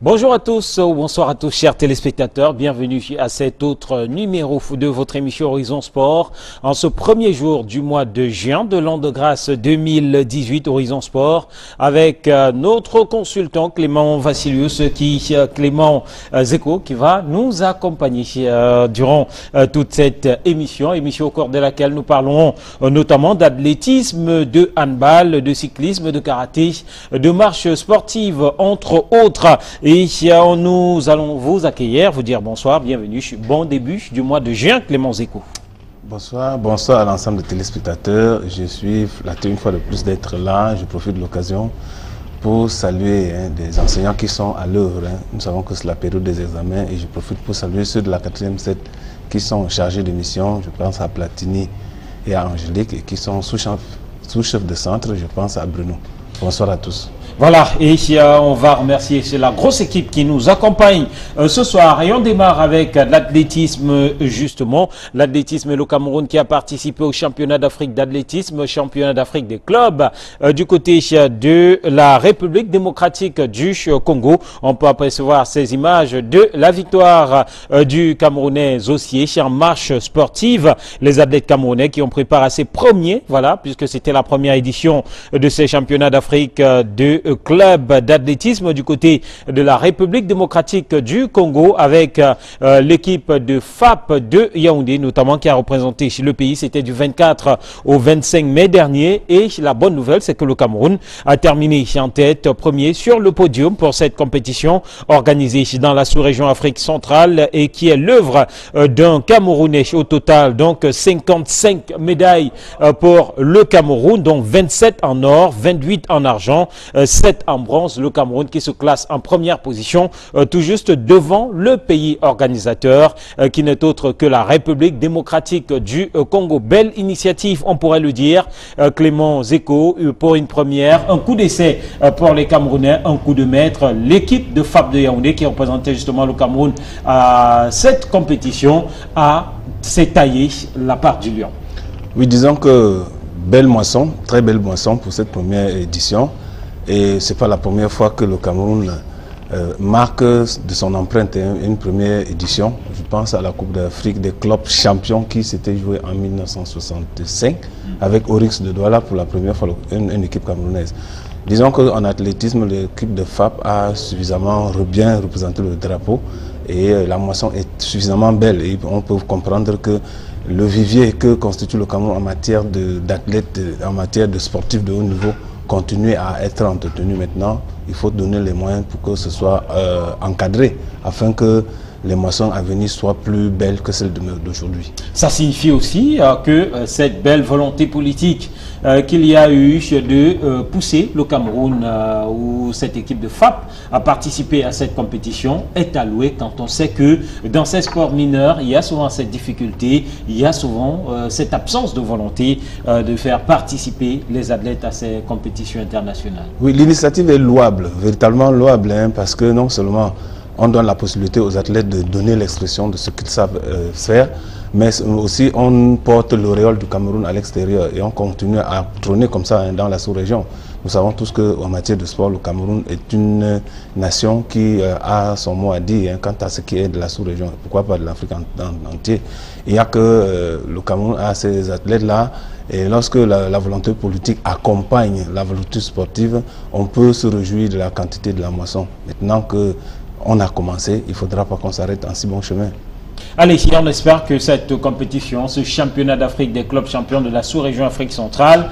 Bonjour à tous ou bonsoir à tous chers téléspectateurs, bienvenue à cet autre numéro de votre émission Horizon Sport. En ce premier jour du mois de juin de l'an de grâce 2018, Horizon Sport, avec notre consultant Clément Vassilius, Clément Zeko, qui va nous accompagner durant toute cette émission au cours de laquelle nous parlerons notamment d'athlétisme, de handball, de cyclisme, de karaté, de marche sportive, entre autres. Et nous allons vous accueillir, vous dire bonsoir, bienvenue, bon début du mois de juin, Clément Zeko. Bonsoir, bonsoir à l'ensemble des téléspectateurs. Je suis flatté une fois de plus d'être là. Je profite de l'occasion pour saluer des enseignants qui sont à l'œuvre. Nous savons que c'est la période des examens et je profite pour saluer ceux de la 4e set qui sont chargés de mission. Je pense à Platini et à Angélique et qui sont sous-chefs de centre. Je pense à Bruno. Bonsoir à tous. Voilà, et on va remercier la grosse équipe qui nous accompagne ce soir. Et on démarre avec l'athlétisme, justement. L'athlétisme et le Cameroun qui a participé au championnat d'Afrique d'athlétisme, championnat d'Afrique des clubs du côté de la République démocratique du Congo. On peut apercevoir ces images de la victoire du Camerounais Zossier en marche sportive. Les athlètes camerounais qui ont préparé ces premiers, voilà, puisque c'était la première édition de ces championnats d'Afrique de club d'athlétisme du côté de la République démocratique du Congo avec l'équipe de FAP de Yaoundé notamment qui a représenté le pays. C'était du 24 au 25 mai dernier et la bonne nouvelle c'est que le Cameroun a terminé en tête premier sur le podium pour cette compétition organisée dans la sous-région Afrique centrale et qui est l'œuvre d'un Camerounais au total. Donc 55 médailles pour le Cameroun, dont 27 en or, 28 en argent, 7 en bronze. Le Cameroun qui se classe en première position, tout juste devant le pays organisateur qui n'est autre que la République démocratique du Congo. Belle initiative, on pourrait le dire, Clément Zeko, pour une première, un coup d'essai pour les Camerounais, un coup de maître. L'équipe de FAP de Yaoundé qui représentait justement le Cameroun à cette compétition s'est taillé la part du lion. Oui, disons que belle moisson, très belle moisson pour cette première édition. Et ce n'est pas la première fois que le Cameroun marque de son empreinte une première édition. Je pense à la Coupe d'Afrique des clubs champions qui s'était jouée en 1965 avec Oryx de Douala pour la première fois une équipe camerounaise. Disons qu'en athlétisme, l'équipe de FAP a suffisamment bien représenté le drapeau et la moisson est suffisamment belle. Et on peut comprendre que le vivier que constitue le Cameroun en matière d'athlètes, en matière de sportifs de haut niveau, continuer à être entretenu. Maintenant, il faut donner les moyens pour que ce soit encadré afin que les moissons à venir soient plus belles que celles d'aujourd'hui. Ça signifie aussi que cette belle volonté politique qu'il y a eu de pousser le Cameroun ou cette équipe de FAP à participer à cette compétition est allouée quand on sait que dans ces sports mineurs, il y a souvent cette difficulté, il y a souvent cette absence de volonté de faire participer les athlètes à ces compétitions internationales. Oui, l'initiative est louable, véritablement louable, parce que non seulement on donne la possibilité aux athlètes de donner l'expression de ce qu'ils savent faire, mais aussi on porte l'auréole du Cameroun à l'extérieur et on continue à trôner comme ça dans la sous-région. Nous savons tous qu'en matière de sport, le Cameroun est une nation qui a son mot à dire quant à ce qui est de la sous-région, pourquoi pas de l'Afrique entière. Il n'y a que le Cameroun a ces athlètes-là et lorsque la volonté politique accompagne la volonté sportive, on peut se réjouir de la quantité de la moisson. Maintenant que on a commencé, il ne faudra pas qu'on s'arrête en si bon chemin. Allez, on espère que cette compétition, ce championnat d'Afrique des clubs champions de la sous-région Afrique centrale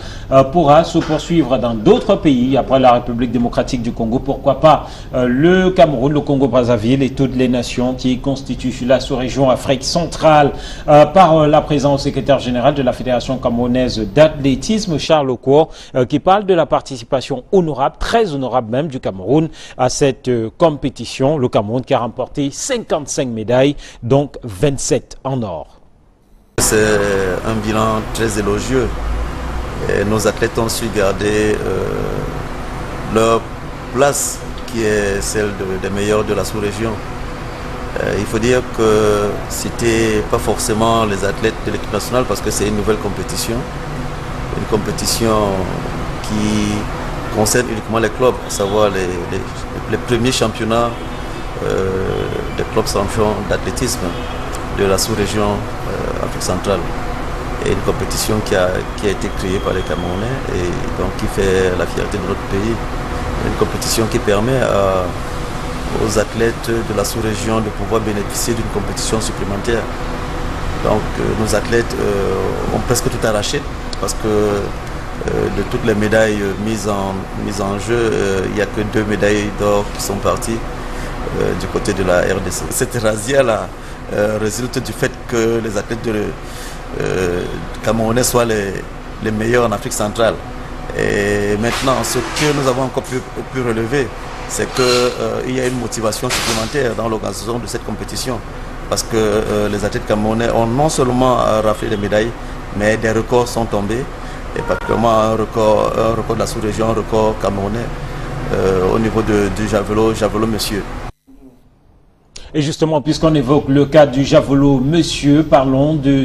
pourra se poursuivre dans d'autres pays après la République démocratique du Congo. Pourquoi pas le Cameroun, le Congo-Brazzaville et toutes les nations qui constituent la sous-région Afrique centrale par la présence au secrétaire général de la Fédération camerounaise d'athlétisme, Charles Okour, qui parle de la participation honorable, très honorable même du Cameroun à cette compétition. Le Cameroun qui a remporté 55 médailles, donc 27 en or. C'est un bilan très élogieux. Et nos athlètes ont su garder leur place qui est celle des meilleurs de la sous-région. Il faut dire que c'était pas forcément les athlètes de l'équipe nationale parce que c'est une nouvelle compétition. Une compétition qui concerne uniquement les clubs, à savoir les premiers championnats des clubs champions d'athlétisme de la sous-région Afrique centrale. Et une compétition qui a été créée par les Camerounais et donc qui fait la fierté de notre pays. Une compétition qui permet aux athlètes de la sous-région de pouvoir bénéficier d'une compétition supplémentaire. Donc nos athlètes ont presque tout arraché parce que de toutes les médailles mises en jeu, il n'y a que 2 médailles d'or qui sont parties du côté de la RDC. Cette razzia-là résulte du fait que les athlètes camerounais soient les meilleurs en Afrique centrale. Et maintenant, ce que nous avons encore pu relever, c'est qu'il y a une motivation supplémentaire dans l'organisation de cette compétition. Parce que les athlètes camerounais ont non seulement raflé des médailles, mais des records sont tombés. Et particulièrement un record de la sous-région, un record camerounais au niveau du javelot monsieur. Et justement, puisqu'on évoque le cas du javelot monsieur, parlons de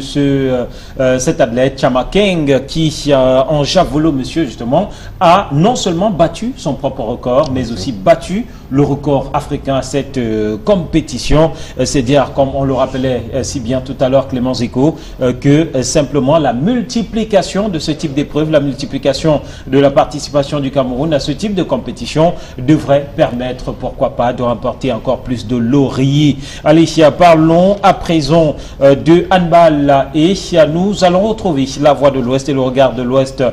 cet athlète Chama Keng qui, en javelot monsieur justement, a non seulement battu son propre record, mais aussi battu le record africain à cette compétition. C'est dire, comme on le rappelait si bien tout à l'heure Clément Zico, que simplement la multiplication de ce type d'épreuve, la multiplication de la participation du Cameroun à ce type de compétition devrait permettre, pourquoi pas, de remporter encore plus de lauriers. Allez, parlons à présent de handball et nous allons retrouver la voix de l'Ouest et le regard de l'Ouest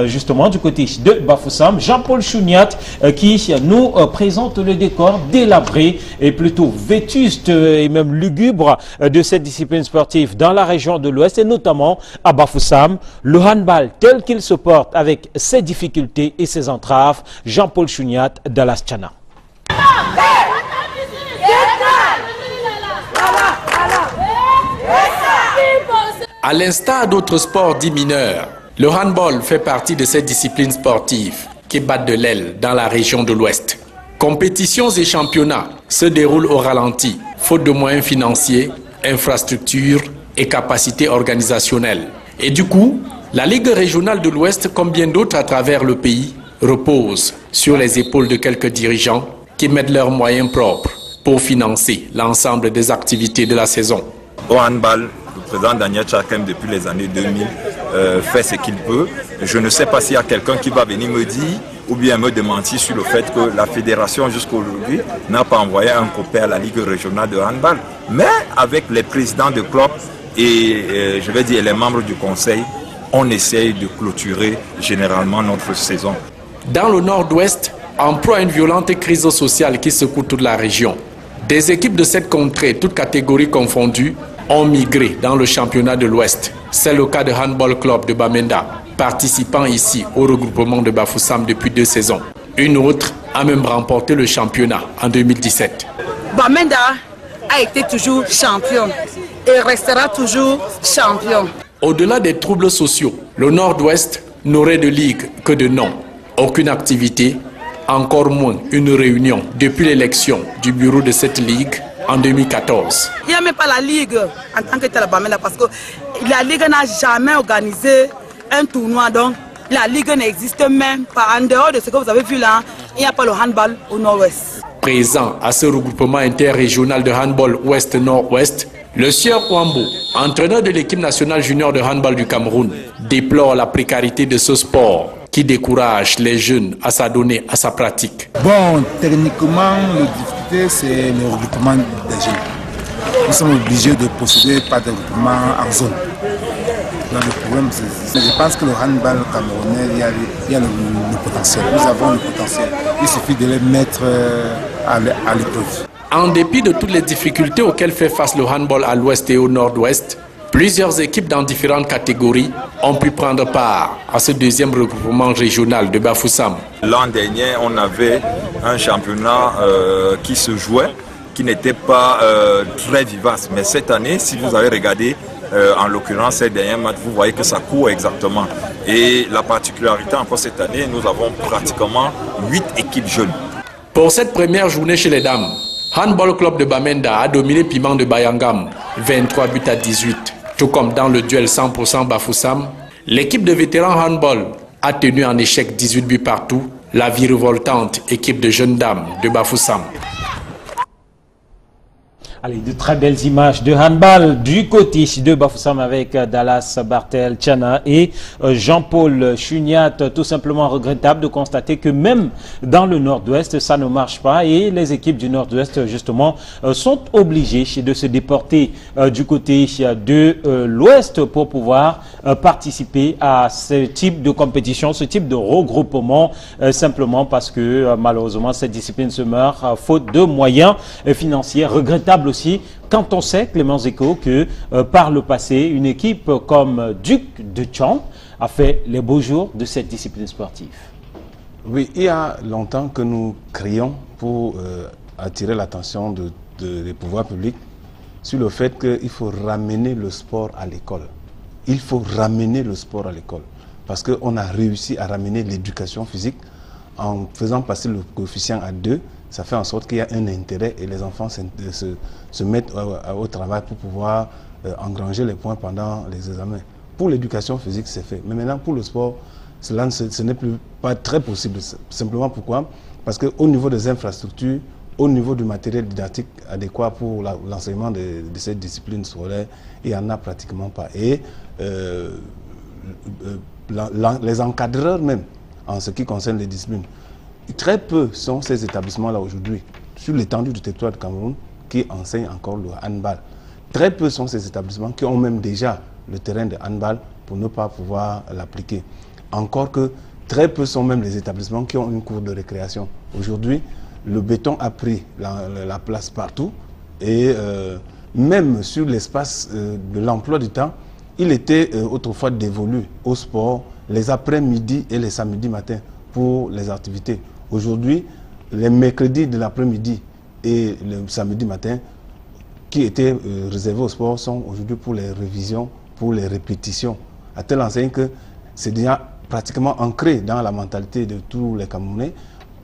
justement du côté de Bafoussam. Jean-Paul Chouniat qui nous présente le décor délabré et plutôt vétuste et même lugubre de cette discipline sportive dans la région de l'Ouest et notamment à Bafoussam. Le handball tel qu'il se porte avec ses difficultés et ses entraves. Jean-Paul Chouniat, Dallas Tchana. À l'instar d'autres sports dits mineurs, le handball fait partie de ces disciplines sportives qui battent de l'aile dans la région de l'Ouest. Compétitions et championnats se déroulent au ralenti, faute de moyens financiers, infrastructures et capacités organisationnelles. Et du coup, la Ligue régionale de l'Ouest, comme bien d'autres à travers le pays, repose sur les épaules de quelques dirigeants qui mettent leurs moyens propres pour financer l'ensemble des activités de la saison. Au handball, le président Daniel Chakem, depuis les années 2000, fait ce qu'il peut. Je ne sais pas s'il y a quelqu'un qui va venir me dire ou bien me démentir sur le fait que la fédération jusqu'à aujourd'hui n'a pas envoyé un copain à la Ligue régionale de handball. Mais avec les présidents de clubs et je vais dire les membres du conseil, on essaye de clôturer généralement notre saison. Dans le nord-ouest, en proie à une violente crise sociale qui secoue toute la région, des équipes de cette contrée, toutes catégories confondues, ont migré dans le championnat de l'Ouest. C'est le cas de Handball Club de Bamenda, participant ici au regroupement de Bafoussam depuis 2 saisons. Une autre a même remporté le championnat en 2017. Bamenda a été toujours champion et restera toujours champion. Au-delà des troubles sociaux, le Nord-Ouest n'aurait de ligue que de nom. Aucune activité, encore moins une réunion depuis l'élection du bureau de cette ligue en 2014. Il n'y a même pas la ligue en tant que telle Bamenda parce que la ligue n'a jamais organisé un tournoi, donc la ligue n'existe même pas. En dehors de ce que vous avez vu là, il n'y a pas le handball au nord-ouest. Présent à ce regroupement interrégional de handball ouest-nord-ouest, le sieur Ouambo, entraîneur de l'équipe nationale junior de handball du Cameroun, déplore la précarité de ce sport qui décourage les jeunes à s'adonner à sa pratique. Bon, techniquement, la difficulté, c'est le regroupement des jeunes. Nous sommes obligés de procéder par des regroupements en zone. Donc, le problème, je pense que le handball camerounais, il y a le potentiel. Nous avons le potentiel. Il suffit de les mettre à l'épreuve. En dépit de toutes les difficultés auxquelles fait face le handball à l'ouest et au nord-ouest, plusieurs équipes dans différentes catégories ont pu prendre part à ce deuxième regroupement régional de Bafoussam. L'an dernier, on avait un championnat qui se jouait, qui n'était pas très vivace. Mais cette année, si vous avez regardé, en l'occurrence, ces derniers matchs, vous voyez que ça court exactement. Et la particularité encore cette année, nous avons pratiquement 8 équipes jeunes. Pour cette première journée chez les dames, Handball Club de Bamenda a dominé Piment de Bayangam, 23 buts à 18. Tout comme dans le duel 100% Bafoussam, l'équipe de vétérans handball a tenu en échec 18 buts partout la virevoltante équipe de jeunes dames de Bafoussam. Allez, de très belles images de handball du côté de Bafoussam avec Dallas Bartel Tchana et Jean-Paul Chuniat. Tout simplement regrettable de constater que même dans le nord-ouest, ça ne marche pas et les équipes du nord-ouest, justement, sont obligées de se déporter du côté de l'ouest pour pouvoir participer à ce type de compétition, ce type de regroupement, simplement parce que malheureusement cette discipline se meurt faute de moyens financiers. Regrettable aussi quand on sait, Clément Zeko, que par le passé, une équipe comme Duc de Tchang a fait les beaux jours de cette discipline sportive. Oui, il y a longtemps que nous crions pour attirer l'attention des pouvoirs publics sur le fait qu'il faut ramener le sport à l'école. Il faut ramener le sport à l'école parce qu'on a réussi à ramener l'éducation physique en faisant passer le coefficient à 2. Ça fait en sorte qu'il y a un intérêt et les enfants se mettent au travail pour pouvoir engranger les points pendant les examens. Pour l'éducation physique, c'est fait. Mais maintenant, pour le sport, cela ce n'est pas très possible. Simplement pourquoi? Parce qu'au niveau des infrastructures, au niveau du matériel didactique adéquat pour l'enseignement de cette discipline scolaire, il n'y en a pratiquement pas. Et les encadreurs même, en ce qui concerne les disciplines, très peu sont ces établissements-là aujourd'hui, sur l'étendue du territoire du Cameroun, qui enseignent encore le handball. Très peu sont ces établissements qui ont même déjà le terrain de handball pour ne pas pouvoir l'appliquer. Encore que très peu sont même les établissements qui ont une cour de récréation. Aujourd'hui, le béton a pris la place partout et même sur l'espace de l'emploi du temps, il était autrefois dévolu au sport les après-midi et les samedis matins pour les activités. Aujourd'hui, les mercredis de l'après-midi et le samedi matin qui étaient réservés au sport sont aujourd'hui pour les révisions, pour les répétitions, à telle enseigne que c'est déjà pratiquement ancré dans la mentalité de tous les Camerounais.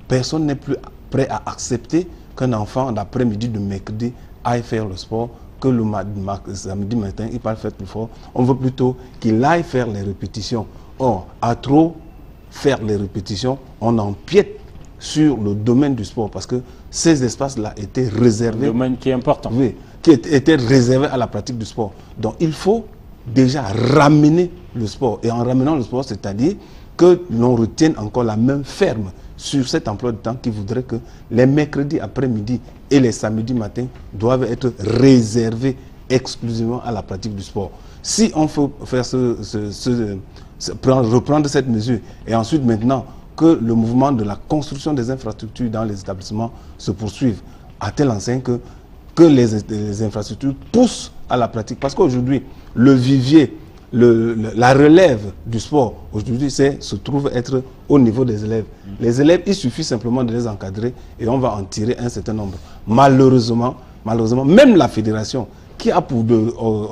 Personne n'est plus prêt à accepter qu'un enfant d'après-midi, de mercredi, aille faire le sport, que le samedi matin, il parle faire plus fort. On veut plutôt qu'il aille faire les répétitions. Or, à trop faire les répétitions, on empiète sur le domaine du sport parce que ces espaces-là étaient réservés. Un domaine qui est important. Oui, qui étaient réservés à la pratique du sport. Donc, il faut déjà ramener le sport. Et en ramenant le sport, c'est-à-dire que l'on retienne encore la main ferme sur cet emploi de temps qui voudrait que les mercredis après-midi et les samedis matins doivent être réservés exclusivement à la pratique du sport. Si on faut faire reprendre cette mesure et ensuite maintenant que le mouvement de la construction des infrastructures dans les établissements se poursuive à telle enseigne que les infrastructures poussent à la pratique. Parce qu'aujourd'hui, le vivier, la relève du sport, aujourd'hui, se trouve être au niveau des élèves. Les élèves, il suffit simplement de les encadrer et on va en tirer un certain nombre. Malheureusement, même la fédération, qui a pour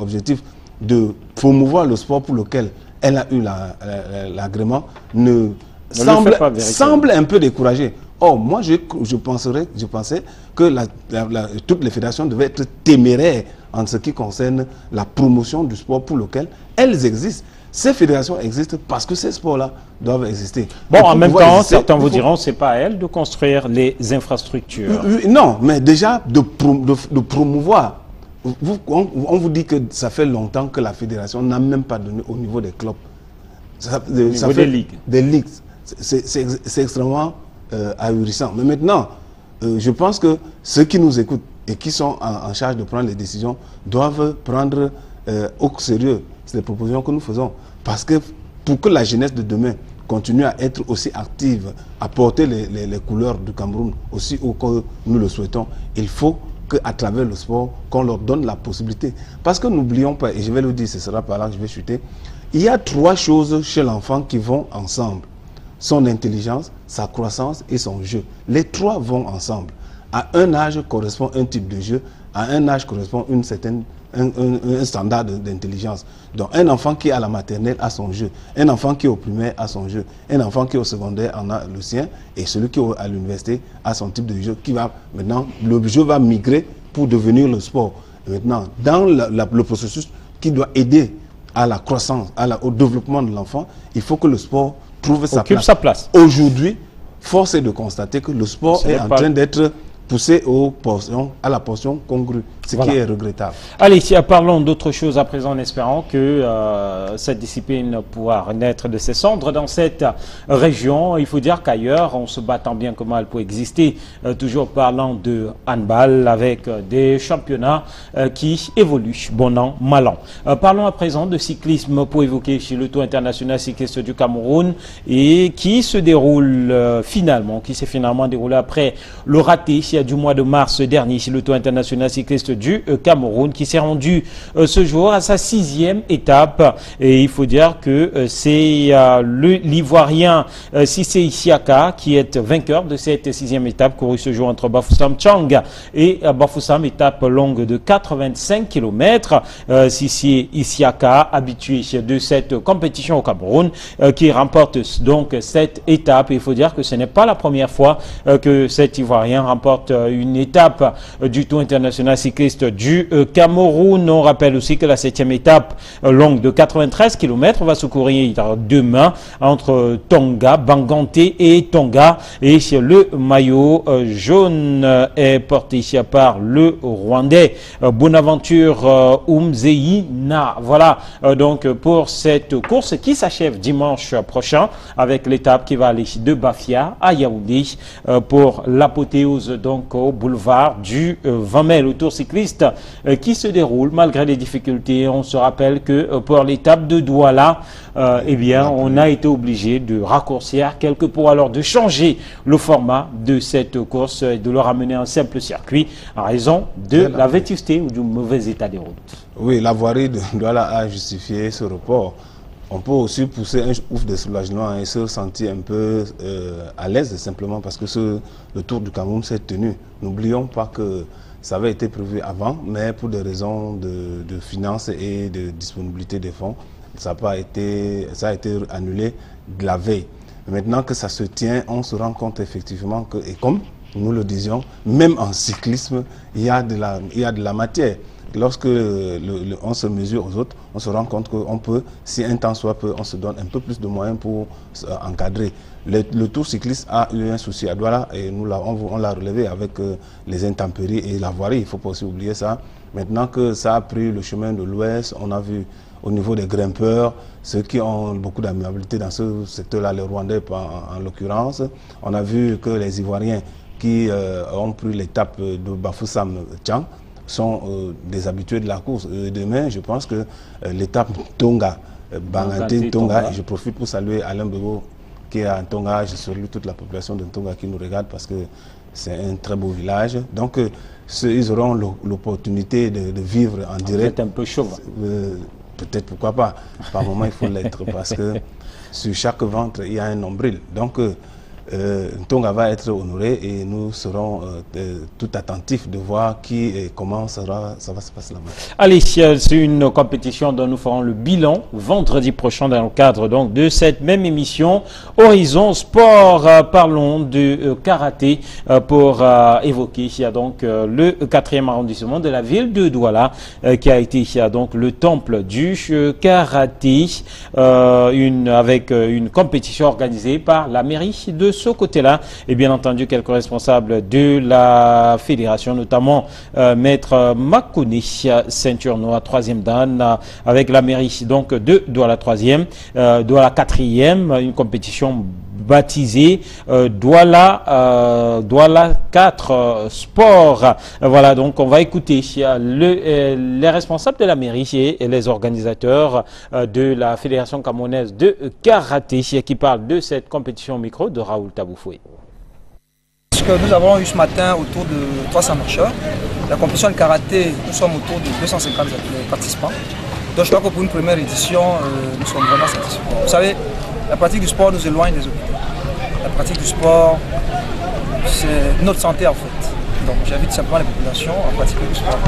objectif de promouvoir le sport pour lequel elle a eu l'agrément, semble un peu découragée. Or, moi, je pensais que toutes les fédérations devaient être téméraires en ce qui concerne la promotion du sport pour lequel elles existent. Ces fédérations existent parce que ces sports-là doivent exister. Bon, en même temps, certains vous diront que ce n'est pas à elles de construire les infrastructures. Non, mais déjà de promouvoir. On vous dit que ça fait longtemps que la fédération n'a même pas donné au niveau des clubs. Des ligues. Des ligues. C'est extrêmement ahurissant. Mais maintenant, je pense que ceux qui nous écoutent et qui sont en charge de prendre les décisions doivent prendre au sérieux les propositions que nous faisons. Parce que pour que la jeunesse de demain continue à être aussi active, à porter les couleurs du Cameroun aussi haut que nous le souhaitons, il faut qu'à travers le sport, qu'on leur donne la possibilité. Parce que n'oublions pas, et je vais le dire, ce sera par là que je vais chuter, il y a 3 choses chez l'enfant qui vont ensemble. Son intelligence, sa croissance et son jeu. Les 3 vont ensemble. À un âge correspond un type de jeu, à un âge correspond un standard d'intelligence. Donc un enfant qui est à la maternelle a son jeu, un enfant qui est au primaire a son jeu, un enfant qui est au secondaire en a le sien, et celui qui est à l'université a son type de jeu qui va maintenant, le jeu va migrer pour devenir le sport. Et maintenant, dans le processus qui doit aider à la croissance, au développement de l'enfant, il faut que le sport trouve sa place. Aujourd'hui, force est de constater que le sport est en train d'être poussé à la portion congrue. ce qui est regrettable. Allez, parlons d'autre chose à présent en espérant que cette discipline pourra renaître de ses cendres dans cette région. Il faut dire qu'ailleurs, on se bat tant bien que mal pour exister, toujours parlant de handball avec des championnats qui évoluent bon an, mal an. Parlons à présent de cyclisme pour évoquer chez le Tour international cycliste du Cameroun et qui se déroule finalement, qui s'est finalement déroulé après le raté du mois de mars dernier chez le Tour international cycliste du Cameroun qui s'est rendu ce jour à sa 6e étape. Et il faut dire que c'est l'Ivoirien Cissé Isiaka qui est vainqueur de cette 6e étape courue ce jour entre Bafoussam Tchang et Bafoussam, étape longue de 85 km. Cissé Isiaka, habitué de cette compétition au Cameroun, qui remporte donc cette étape. Il faut dire que ce n'est pas la première fois que cet Ivoirien remporte une étape du Tour international cycliste du Cameroun. On rappelle aussi que la 7e étape longue de 93 km va se courir demain entre Tonga, Banganté et Tonga. Et le maillot jaune est porté par le Rwandais Bonaventure Umzeina. Voilà donc pour cette course qui s'achève dimanche prochain avec l'étape qui va aller de Bafia à Yaoundé pour l'apothéose donc au boulevard du 20 mai. Le tour cycliste qui se déroule malgré les difficultés. On se rappelle que pour l'étape de Douala, eh bien, on a été obligé de raccourcir quelque peu, alors de changer le format de cette course et de le ramener en simple circuit en raison de la vétusté ou du mauvais état des routes. Oui, la voirie de Douala a justifié ce report. On peut aussi pousser un ouf de soulagement et se sentir un peu à l'aise simplement parce que le Tour du Cameroun s'est tenu. N'oublions pas que ça avait été prévu avant, mais pour des raisons de finances et de disponibilité des fonds, ça a été annulé de la veille. Maintenant que ça se tient, on se rend compte effectivement que, et comme nous le disions, même en cyclisme, il y a de la matière. Lorsque on se mesure aux autres, on se rend compte qu'on peut, si un temps soit peu, on se donne un peu plus de moyens pour encadrer. Le Tour cycliste a eu un souci à Douala et on l'a relevé avec les intempéries et la voirie, il ne faut pas aussi oublier ça. Maintenant que ça a pris le chemin de l'Ouest, on a vu au niveau des grimpeurs, ceux qui ont beaucoup d'amiabilité dans ce secteur-là, les Rwandais en l'occurrence. On a vu que les Ivoiriens qui ont pris l'étape de Bafoussam Tchang sont des habitués de la course. Demain, je pense que l'étape Tonga, Banganté, Tonga, et je profite pour saluer Alain Bego qui est à Tonga. Je salue toute la population de Tonga qui nous regarde parce que c'est un très beau village. Donc, ils auront l'opportunité de vivre en direct. C'est un peu chaud. Peut-être, pourquoi pas. Par moment, il faut l'être parce que sur chaque ventre, il y a un nombril. Donc, Tonga va être honoré et nous serons tout attentifs de voir qui et comment ça va se passer là-bas. Allez, c'est une compétition dont nous ferons le bilan vendredi prochain dans le cadre donc, de cette même émission Horizon Sport. Parlons de karaté pour évoquer donc, le 4e arrondissement de la ville de Douala qui a été donc, le temple du karaté avec une compétition organisée par la mairie de ce côté-là, et bien entendu quelques responsables de la fédération, notamment Maître Makone, ceinture noire 3e dan, avec la mairie donc de Douala 3e, Douala 4e, une compétition baptisée Douala 4 Sport. Voilà, donc on va écouter les responsables de la mairie et les organisateurs de la Fédération camerounaise de karaté qui parlent de cette compétition au micro de Raoul Taboufoué. Ce que nous avons eu ce matin autour de 300 marcheurs, la compétition de karaté, nous sommes autour de 250 participants. Donc je crois que pour une première édition, nous sommes vraiment satisfaits. Vous savez, la pratique du sport nous éloigne des hôpitaux. La pratique du sport, c'est notre santé en fait. Donc j'invite simplement les populations à pratiquer du sport.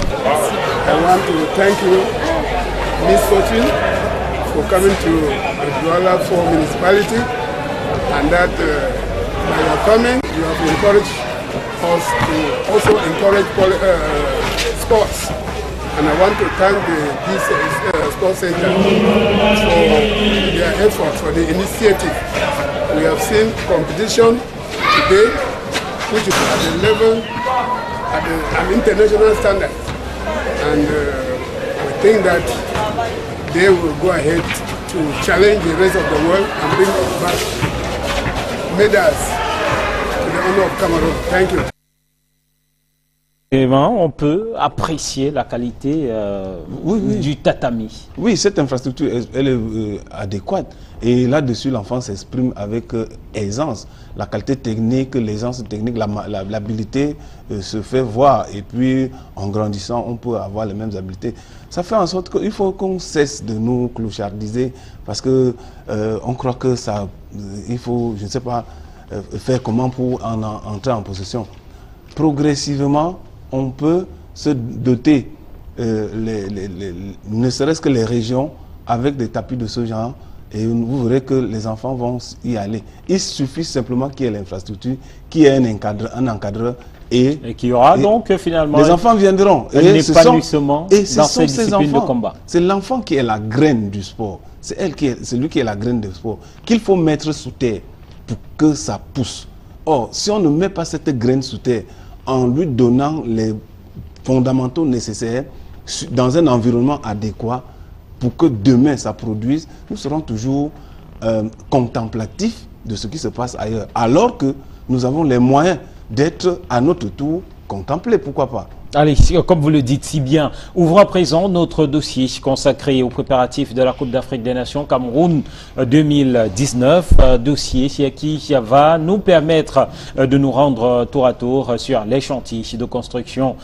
I want to thank you, Miss Fortune, for coming to the Douala 4 municipality, and that by your coming, you have encouraged us to also encourage sports. And I want to thank this sports center for their effort, for the initiative. We have seen competition today, which is at the level, at an international standard. and we think that they will go ahead to challenge the rest of the world and bring back medals to the honor of Cameroon. Thank you. On peut apprécier la qualité du tatami. Oui, cette infrastructure, elle est adéquate. Et là-dessus, l'enfant s'exprime avec aisance. La qualité technique, l'aisance technique, l'habilité se fait voir. Et puis, en grandissant, on peut avoir les mêmes habiletés. Ça fait en sorte qu'il faut qu'on cesse de nous clochardiser parce que on croit que ça, il faut, je ne sais pas, faire comment pour en entrer en possession. Progressivement, on peut se doter, ne serait-ce que les régions, avec des tapis de ce genre, et vous verrez que les enfants vont y aller. Il suffit simplement qu'il y ait l'infrastructure, qu'il y ait un encadreur, et qu'il y aura donc finalement... Les enfants viendront. Un épanouissement dans ces disciplines de combat. C'est l'enfant qui est la graine du sport. C'est lui qui est la graine du sport, qu'il faut mettre sous terre pour que ça pousse. Or, si on ne met pas cette graine sous terre, en lui donnant les fondamentaux nécessaires dans un environnement adéquat pour que demain ça produise, nous serons toujours contemplatifs de ce qui se passe ailleurs, alors que nous avons les moyens d'être à notre tour contemplés, pourquoi pas. Allez, comme vous le dites si bien, ouvrons à présent notre dossier consacré aux préparatifs de la Coupe d'Afrique des Nations Cameroun 2019. Dossier qui va nous permettre de nous rendre tour à tour sur les chantiers de construction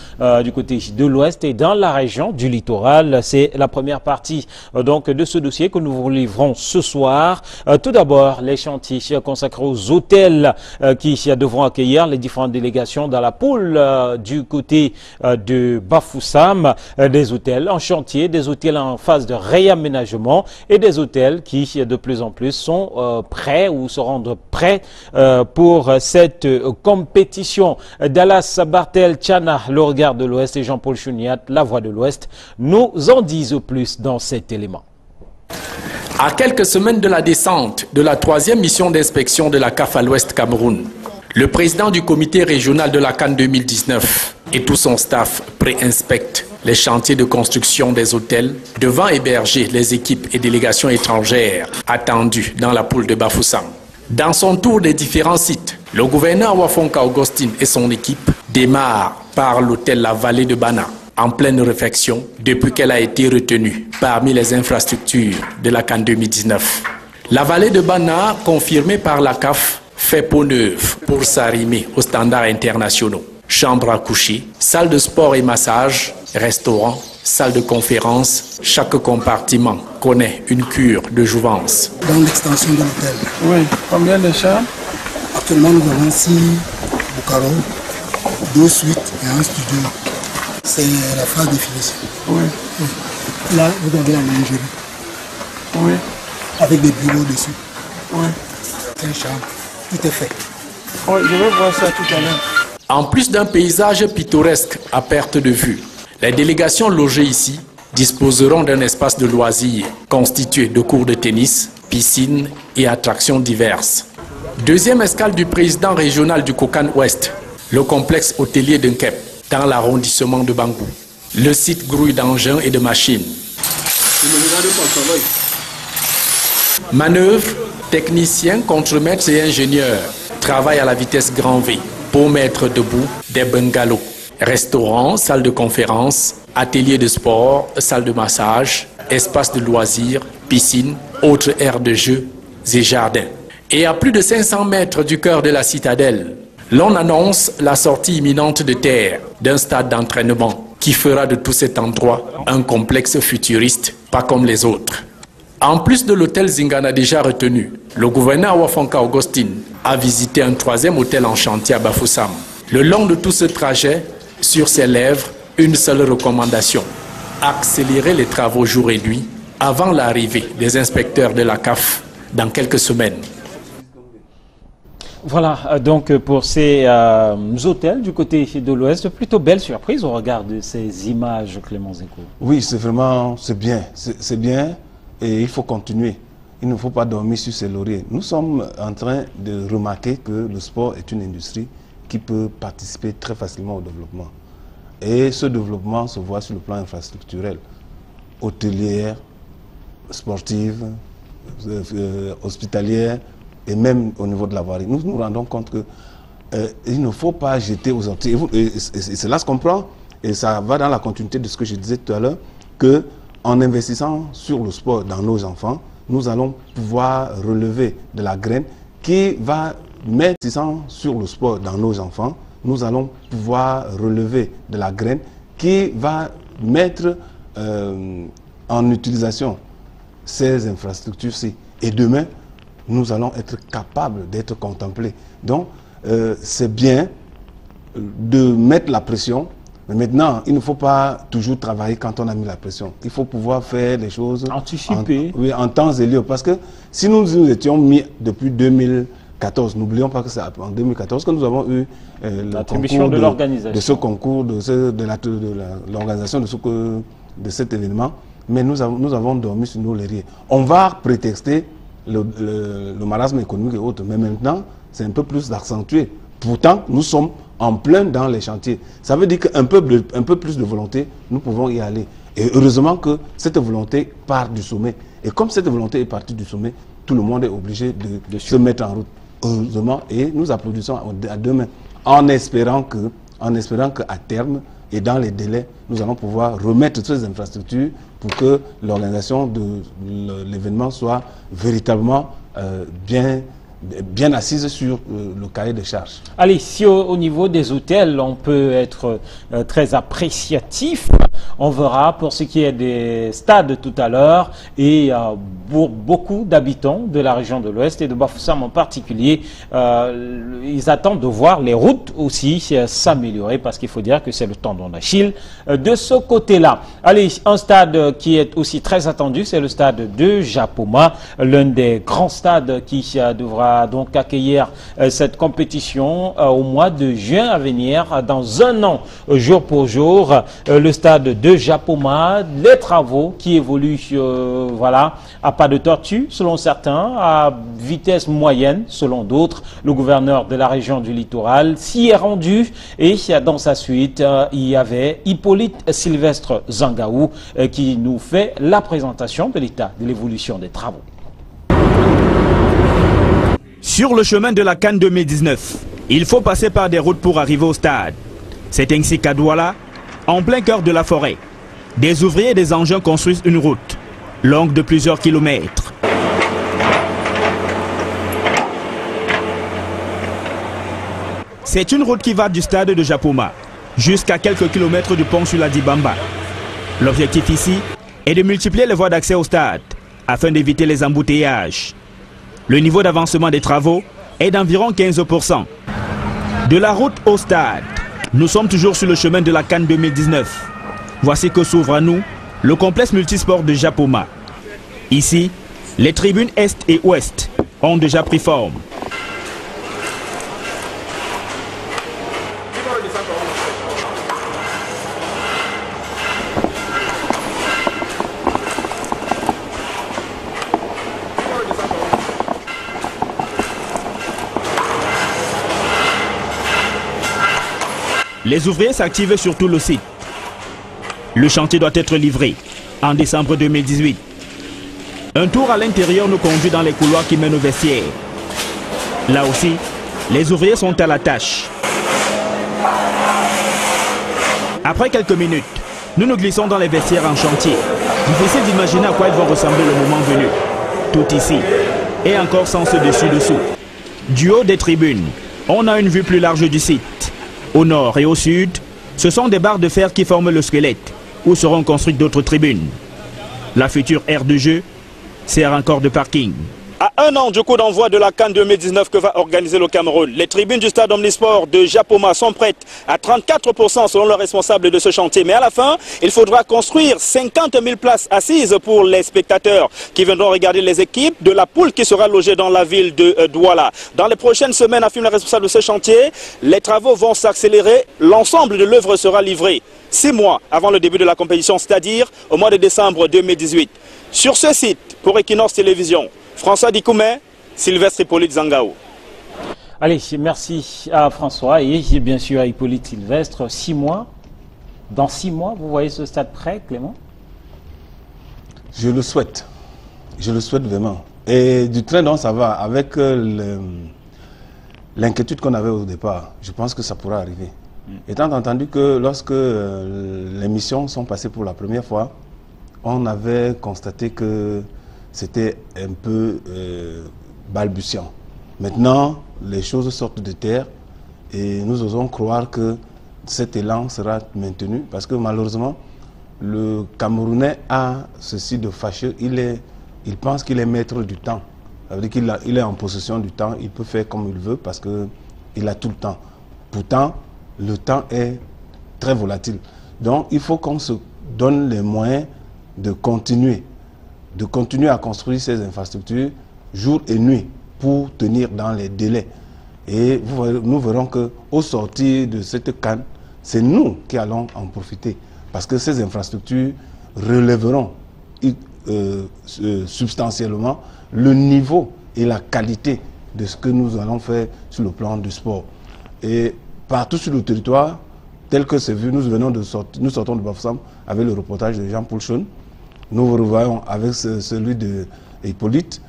du côté de l'Ouest et dans la région du littoral. C'est la première partie donc de ce dossier que nous vous livrons ce soir. Tout d'abord, les chantiers consacrés aux hôtels qui devront accueillir les différentes délégations dans la poule du côté de Bafoussam, des hôtels en chantier, des hôtels en phase de réaménagement et des hôtels qui de plus en plus sont prêts ou se rendent prêts pour cette compétition. Dallas Bartel Tchana, le regard de l'Ouest, et Jean-Paul Chouniat, la voix de l'Ouest, nous en disent plus dans cet élément. À quelques semaines de la descente de la 3e mission d'inspection de la CAF à l'Ouest Cameroun, le président du comité régional de la CAN 2019 et tout son staff préinspectent les chantiers de construction des hôtels devant héberger les équipes et délégations étrangères attendues dans la poule de Bafoussam. Dans son tour des différents sites, le gouverneur Wafonka Augustine et son équipe démarrent par l'hôtel La Vallée de Bana, en pleine réflexion depuis qu'elle a été retenue parmi les infrastructures de la CAN 2019. La Vallée de Bana, confirmée par la CAF, fait peau neuve pour s'arrimer aux standards internationaux. Chambre à coucher, salle de sport et massage, restaurant, salle de conférence, chaque compartiment connaît une cure de jouvence. Dans l'extension de l'hôtel. Oui, combien de chambres? Actuellement, nous avons 6 boucaros, 2 suites et un studio. C'est la phase de finition. Oui. Là, vous avez la lingerie. Oui. Avec des bureaux dessus. Oui. C'est une chambre. Tout est fait. Oui, je vais voir ça tout à l'heure. En plus d'un paysage pittoresque à perte de vue, les délégations logées ici disposeront d'un espace de loisirs constitué de cours de tennis, piscines et attractions diverses. Deuxième escale du président régional du Kokan Ouest, le complexe hôtelier de Nkep, dans l'arrondissement de Bangou. Le site grouille d'engins et de machines. Manœuvres, techniciens, contremaîtres et ingénieurs travaillent à la vitesse grand V pour mettre debout des bungalows. Restaurants, salles de conférence, ateliers de sport, salles de massage, espaces de loisirs, piscines, autres aires de jeux et jardins. Et à plus de 500 mètres du cœur de la citadelle, l'on annonce la sortie imminente de terre d'un stade d'entraînement qui fera de tout cet endroit un complexe futuriste, pas comme les autres. En plus de l'hôtel Zingana déjà retenu, le gouverneur Wafonka Augustine a visité un 3e hôtel en chantier à Bafoussam. Le long de tout ce trajet, sur ses lèvres, une seule recommandation: accélérer les travaux jour et nuit avant l'arrivée des inspecteurs de la CAF dans quelques semaines. Voilà donc pour ces hôtels du côté de l'Ouest, plutôt belle surprise au regard de ces images, Clément Zeko. Oui, c'est vraiment, c'est bien et il faut continuer. Il ne faut pas dormir sur ses lauriers. Nous sommes en train de remarquer que le sport est une industrie qui peut participer très facilement au développement. Et ce développement se voit sur le plan infrastructurel, hôtelière, sportive, hospitalière et même au niveau de la voirie. Nous nous rendons compte que il ne faut pas jeter aux Antilles. Et cela se comprend, et ça va dans la continuité de ce que je disais tout à l'heure, qu'en investissant sur le sport dans nos enfants, nous allons pouvoir relever de la graine qui va mettre sur le sport dans nos enfants. Nous allons pouvoir relever de la graine qui va mettre en utilisation ces infrastructures-ci. Et demain, nous allons être capables d'être contemplés. Donc, c'est bien de mettre la pression, mais maintenant, il ne faut pas toujours travailler quand on a mis la pression. Il faut pouvoir faire les choses anticiper. En temps et lieu. Parce que si nous étions mis depuis 2014, n'oublions pas que c'est en 2014 que nous avons eu l'attribution de ce concours, de l'organisation de cet événement. Mais nous avons dormi sur nos lauriers. On va prétexter le marasme économique et autres, mais maintenant, c'est un peu plus accentué. Pourtant, nous sommes en plein dans les chantiers. Ça veut dire qu'un peu plus de volonté, nous pouvons y aller. Et heureusement que cette volonté part du sommet. Et comme cette volonté est partie du sommet, tout le monde est obligé de se mettre en route. Heureusement, et nous applaudissons à demain, en espérant qu'à terme et dans les délais, nous allons pouvoir remettre toutes ces infrastructures pour que l'organisation de l'événement soit véritablement bien assise sur le cahier de charges. Allez, si au niveau des hôtels, on peut être très appréciatif, on verra pour ce qui est des stades tout à l'heure et pour beaucoup d'habitants de la région de l'Ouest et de Bafoussam en particulier, ils attendent de voir les routes aussi s'améliorer parce qu'il faut dire que c'est le tendon d'Achille de ce côté-là. Allez, un stade qui est aussi très attendu, c'est le stade de Japoma, l'un des grands stades qui devra donc accueillir cette compétition au mois de juin à venir, dans un an, jour pour jour, le stade de Japoma, les travaux qui évoluent voilà, à pas de tortue selon certains, à vitesse moyenne selon d'autres. Le gouverneur de la région du littoral s'y est rendu et dans sa suite, il y avait Hippolyte Sylvestre Zangaou qui nous fait la présentation de l'état de l'évolution des travaux. Sur le chemin de la CAN 2019, il faut passer par des routes pour arriver au stade. C'est ainsi qu'à Douala, en plein cœur de la forêt, des ouvriers et des engins construisent une route, longue de plusieurs kilomètres. C'est une route qui va du stade de Japoma jusqu'à quelques kilomètres du pont sur la Dibamba. L'objectif ici est de multiplier les voies d'accès au stade afin d'éviter les embouteillages. Le niveau d'avancement des travaux est d'environ 15%. De la route au stade, nous sommes toujours sur le chemin de la CAN 2019. Voici que s'ouvre à nous le complexe multisport de Japoma. Ici, les tribunes Est et Ouest ont déjà pris forme. Les ouvriers s'activent sur tout le site. Le chantier doit être livré en décembre 2018. Un tour à l'intérieur nous conduit dans les couloirs qui mènent au vestiaire. Là aussi, les ouvriers sont à la tâche. Après quelques minutes, nous nous glissons dans les vestiaires en chantier. Difficile d'imaginer à quoi ils vont ressembler le moment venu. Tout ici, et encore sans ce dessus-dessous. Du haut des tribunes, on a une vue plus large du site. Au nord et au sud, ce sont des barres de fer qui forment le squelette, où seront construites d'autres tribunes. La future aire de jeu sert encore de parking. À un an du coup d'envoi de la CAN 2019 que va organiser le Cameroun, les tribunes du stade omnisport de Japoma sont prêtes à 34% selon le responsable de ce chantier. Mais à la fin, il faudra construire 50 000 places assises pour les spectateurs qui viendront regarder les équipes de la poule qui sera logée dans la ville de Douala. Dans les prochaines semaines, affirme le responsable de ce chantier, les travaux vont s'accélérer. L'ensemble de l'œuvre sera livré 6 mois avant le début de la compétition, c'est-à-dire au mois de décembre 2018. Sur ce site, pour Equinox Télévision, François Dikoumé, Sylvestre Hippolyte Zangaou. Allez, merci à François et bien sûr à Hippolyte Sylvestre. 6 mois Dans 6 mois, vous voyez ce stade prêt, Clément? Je le souhaite. Je le souhaite vraiment. Et du train dont ça va, avec l'inquiétude qu'on avait au départ, je pense que ça pourra arriver. Étant entendu que lorsque les missions sont passées pour la première fois, on avait constaté que c'était un peu balbutiant. Maintenant, les choses sortent de terre et nous osons croire que cet élan sera maintenu parce que malheureusement, le Camerounais a ceci de fâcheux, il pense qu'il est maître du temps. Ça veut dire qu'il est en possession du temps, il peut faire comme il veut parce qu'il a tout le temps. Pourtant, le temps est très volatile. Donc, il faut qu'on se donne les moyens de continuer à construire ces infrastructures jour et nuit pour tenir dans les délais. Et nous verrons qu'au sortir de cette canne, c'est nous qui allons en profiter. Parce que ces infrastructures relèveront substantiellement le niveau et la qualité de ce que nous allons faire sur le plan du sport. Et partout sur le territoire, tel que c'est vu, nous sortons de Bafoussam avec le reportage de Jean-Paul Chon. Nous revoyons avec celui de Hippolyte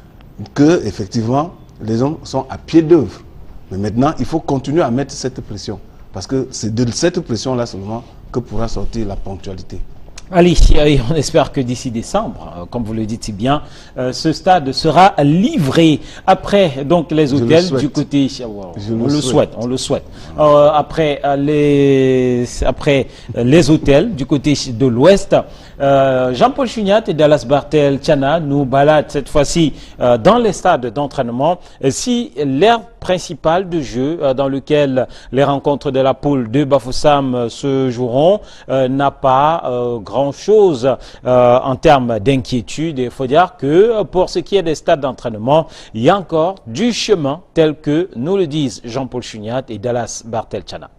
que effectivement les hommes sont à pied d'œuvre. Mais maintenant, il faut continuer à mettre cette pression. Parce que c'est de cette pression-là seulement que pourra sortir la ponctualité. Allez, on espère que d'ici décembre, comme vous le dites si bien, ce stade sera livré. Après donc les hôtels du côté, on le souhaite. Après les hôtels du côté de l'Ouest, Jean-Paul Chuniat et Dallas Bartel Tchana nous baladent cette fois-ci dans les stades d'entraînement. Si l'aire principale de jeu dans lequel les rencontres de la poule de Bafoussam se joueront n'a pas grand-chose en termes d'inquiétude. Il faut dire que pour ce qui est des stades d'entraînement, il y a encore du chemin tel que nous le disent Jean-Paul Chuniat et Dallas Bartel Tchana.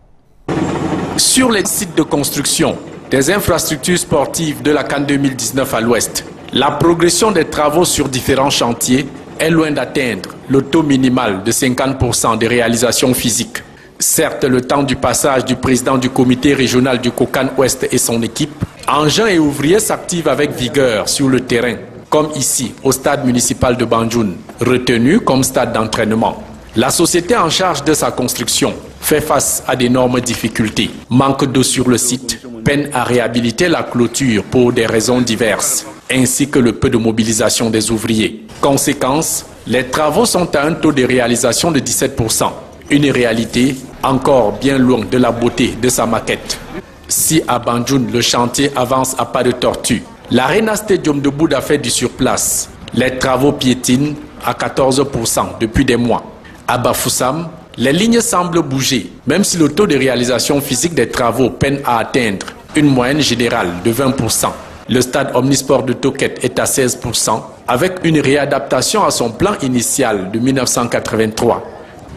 Sur les sites de construction des infrastructures sportives de la CAN 2019 à l'Ouest, la progression des travaux sur différents chantiers est loin d'atteindre le taux minimal de 50% de réalisation physique. Certes, le temps du passage du président du comité régional du COCAN Ouest et son équipe, engins et ouvriers s'activent avec vigueur sur le terrain, comme ici au stade municipal de Banjoun, retenu comme stade d'entraînement. La société en charge de sa construction fait face à d'énormes difficultés. Manque d'eau sur le site, peine à réhabiliter la clôture pour des raisons diverses, ainsi que le peu de mobilisation des ouvriers. Conséquence, les travaux sont à un taux de réalisation de 17%. Une réalité encore bien loin de la beauté de sa maquette. Si à Banjoun, le chantier avance à pas de tortue, l'Arena Stadium de Bouddha fait du surplace. Les travaux piétinent à 14% depuis des mois. À Bafoussam, les lignes semblent bouger, même si le taux de réalisation physique des travaux peine à atteindre une moyenne générale de 20%. Le stade Omnisport de Toket est à 16%, avec une réadaptation à son plan initial de 1983.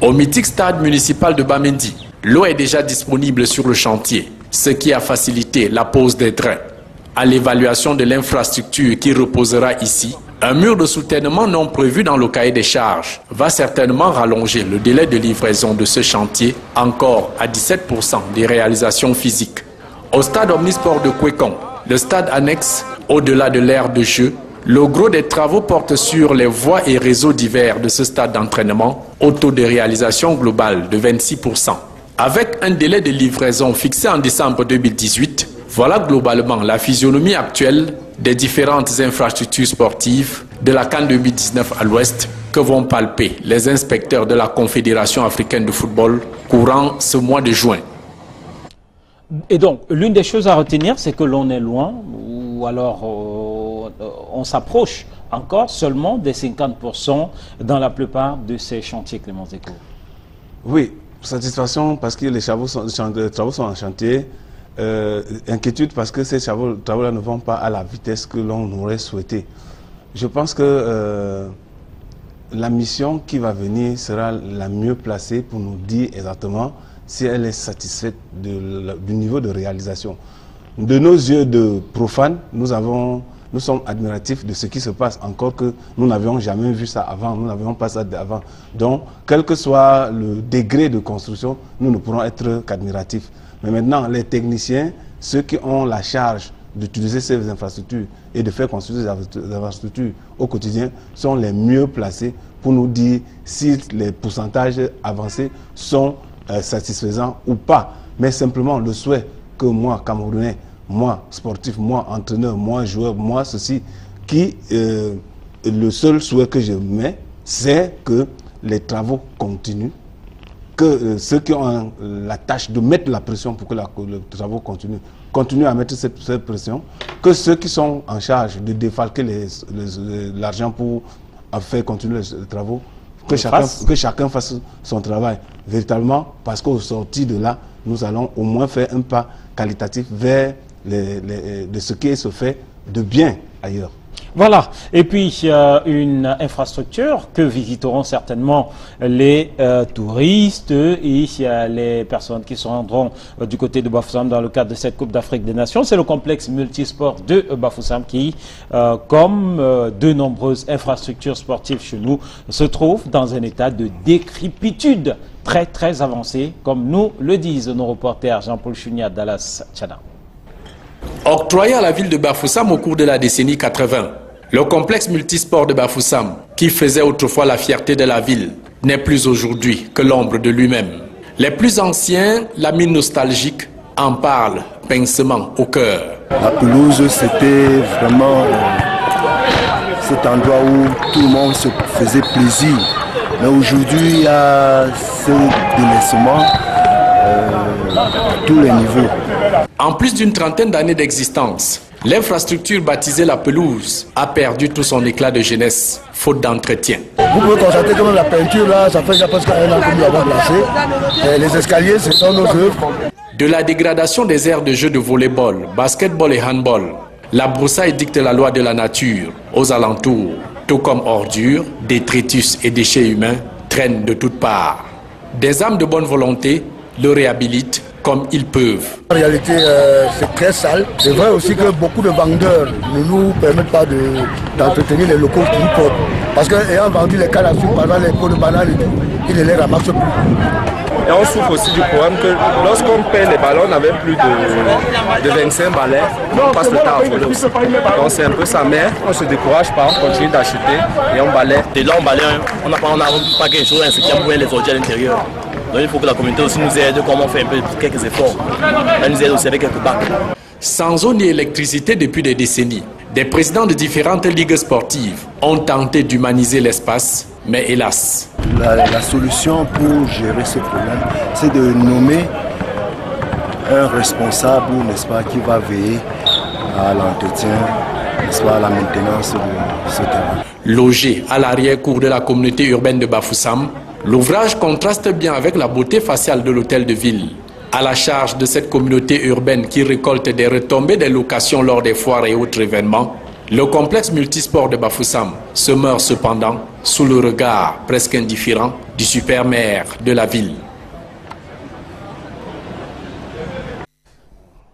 Au mythique stade municipal de Bamendi, l'eau est déjà disponible sur le chantier, ce qui a facilité la pose des drains. À l'évaluation de l'infrastructure qui reposera ici, un mur de soutènement non prévu dans le cahier des charges va certainement rallonger le délai de livraison de ce chantier encore à 17% des réalisations physiques. Au stade Omnisport de Kwekong, le stade annexe, au-delà de l'aire de jeu, le gros des travaux porte sur les voies et réseaux divers de ce stade d'entraînement, au taux de réalisation global de 26%. Avec un délai de livraison fixé en décembre 2018, voilà globalement la physionomie actuelle des différentes infrastructures sportives de la CAN 2019 à l'Ouest que vont palper les inspecteurs de la Confédération africaine de football courant ce mois de juin. Et donc, l'une des choses à retenir, c'est que l'on est loin, ou alors on s'approche encore seulement des 50% dans la plupart de ces chantiers, Clément Zeko. Oui, satisfaction parce que les travaux sont en chantier. Inquiétude parce que ces travaux-là ne vont pas à la vitesse que l'on aurait souhaité. Je pense que la mission qui va venir sera la mieux placée pour nous dire exactement si elle est satisfaite du niveau de réalisation. De nos yeux de profanes, nous sommes admiratifs de ce qui se passe, encore que nous n'avions jamais vu ça avant, nous n'avions pas ça avant. Donc, quel que soit le degré de construction, nous ne pourrons être qu'admiratifs. Mais maintenant, les techniciens ceux qui ont la charge d'utiliser ces infrastructures et de faire construire ces infrastructures au quotidien sont les mieux placés pour nous dire si les pourcentages avancés sont satisfaisants ou pas. Mais simplement le souhait que moi, Camerounais, moi, sportif, moi, entraîneur, moi, joueur, moi, ceci, le seul souhait que je mets, c'est que les travaux continuent, que ceux qui ont la tâche de mettre la pression pour que les travaux continuent à mettre cette pression, que ceux qui sont en charge de défalquer l'argent pour faire continuer les travaux, que chacun fasse son travail véritablement, parce qu'au sortir de là, nous allons au moins faire un pas qualitatif vers de ce qui se fait de bien ailleurs. Voilà, et puis une infrastructure que visiteront certainement les touristes et les personnes qui se rendront du côté de Bafoussam dans le cadre de cette Coupe d'Afrique des Nations. C'est le complexe multisport de Bafoussam qui, comme de nombreuses infrastructures sportives chez nous, se trouve dans un état de décrépitude très avancé, comme nous le disent nos reporters Jean-Paul Chunia, Dallas, Tchana. Octroyé à la ville de Bafoussam au cours de la décennie 80, le complexe multisport de Bafoussam, qui faisait autrefois la fierté de la ville, n'est plus aujourd'hui que l'ombre de lui-même. Les plus anciens, l'ami nostalgique, en parlent pincement au cœur. La pelouse, c'était vraiment cet endroit où tout le monde se faisait plaisir. Mais aujourd'hui, il y a ce délaissement à tous les niveaux. En plus d'une trentaine d'années d'existence, l'infrastructure baptisée la pelouse a perdu tout son éclat de jeunesse, faute d'entretien. Vous pouvez constater que la peinture là, ça fait déjà presque un an que nous l'avons placée. Les escaliers, ce sont nos œuvres. De la dégradation des aires de jeux de volley-ball, basketball et handball, la broussaille dicte la loi de la nature aux alentours. Tout comme ordures, détritus et déchets humains traînent de toutes parts. Des âmes de bonne volonté le réhabilitent comme ils peuvent. En réalité, c'est très sale. C'est vrai aussi que beaucoup de vendeurs ne nous permettent pas d'entretenir les locaux qui nous propres. Parce qu'ayant vendu les cannes à sucre, par exemple les pots de banane et tout, ils ne les ramassent plus. Et on souffre aussi du problème que lorsqu'on paie les ballons, on avait plus de 25 balais, on passe le temps à voler aussi. Donc c'est un peu ça, mais on ne se décourage pas, on continue d'acheter et on balaie. Et là on balaie, on n'a pas quelque chose insécuritaire pour les ordures à l'intérieur. Donc il faut que la communauté aussi nous aide, comment on fait un peu quelques efforts. Elle nous aide aussi avec quelques bacs. Sans eau ni électricité depuis des décennies, des présidents de différentes ligues sportives ont tenté d'humaniser l'espace, mais hélas. La solution pour gérer ce problème, c'est de nommer un responsable, n'est-ce pas, qui va veiller à l'entretien, n'est-ce pas, à la maintenance de ce terrain. Logé à l'arrière-cour de la communauté urbaine de Bafoussam, l'ouvrage contraste bien avec la beauté faciale de l'hôtel de ville. À la charge de cette communauté urbaine qui récolte des retombées des locations lors des foires et autres événements, le complexe multisport de Bafoussam se meurt cependant sous le regard presque indifférent du super-maire de la ville.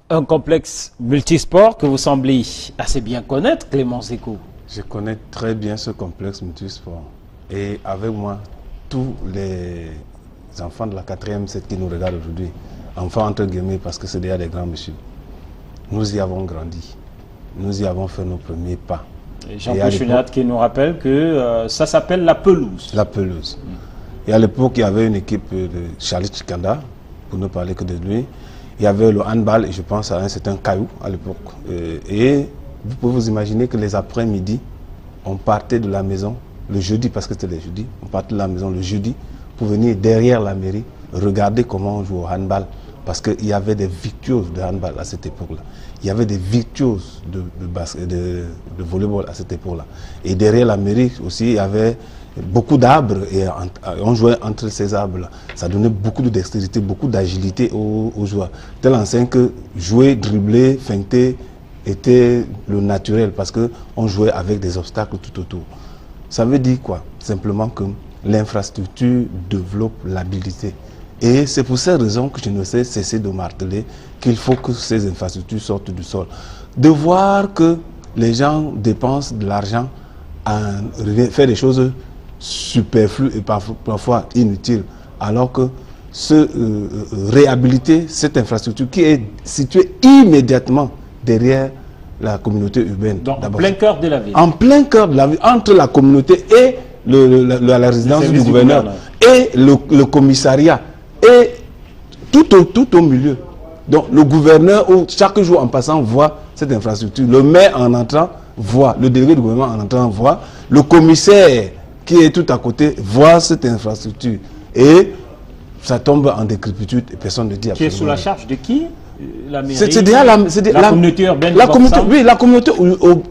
Un complexe multisport que vous semblez assez bien connaître, Clément Zeko. Je connais très bien ce complexe multisport. Et avec moi, tous les enfants de la 4e qui nous regardent aujourd'hui, enfants entre guillemets parce que c'est déjà des grands messieurs, nous y avons grandi. Nous y avons fait nos premiers pas. Jean-Paul Chunat qui nous rappelle que ça s'appelle la pelouse. La pelouse. Et à l'époque, il y avait une équipe de Charlie Chikanda, pour ne parler que de lui. Il y avait le handball, et je pense à un certain Caillou à l'époque. Et vous pouvez vous imaginer que les après-midi, on partait de la maison le jeudi, parce que c'était le jeudi, on partait de la maison le jeudi pour venir derrière la mairie regarder comment on joue au handball. Parce qu'il y avait des virtuoses de handball à cette époque-là. Il y avait des virtuoses de volleyball à cette époque-là. Et derrière la mairie aussi, il y avait beaucoup d'arbres et on jouait entre ces arbres-là. Ça donnait beaucoup de dextérité, beaucoup d'agilité aux joueurs. Tel enseigne que jouer, dribbler, feinter était le naturel parce qu'on jouait avec des obstacles tout autour. Ça veut dire quoi? Simplement que l'infrastructure développe l'habilité. Et c'est pour cette raison que je ne sais cesser de marteler qu'il faut que ces infrastructures sortent du sol. De voir que les gens dépensent de l'argent à faire des choses superflues et parfois inutiles, alors que réhabiliter cette infrastructure qui est située immédiatement derrière la communauté urbaine. Donc, en plein cœur de la ville. En plein cœur de la ville, entre la communauté et la résidence du gouverneur et le commissariat et tout au milieu. Donc le gouverneur, chaque jour en passant, voit cette infrastructure. Le maire en entrant voit, le délégué du gouvernement en entrant voit, le commissaire qui est tout à côté voit cette infrastructure. Et ça tombe en décrépitude et personne ne dit absolument. Qui est sous la charge de qui? La mairie, c'est déjà la communauté urbaine. Oui, la communauté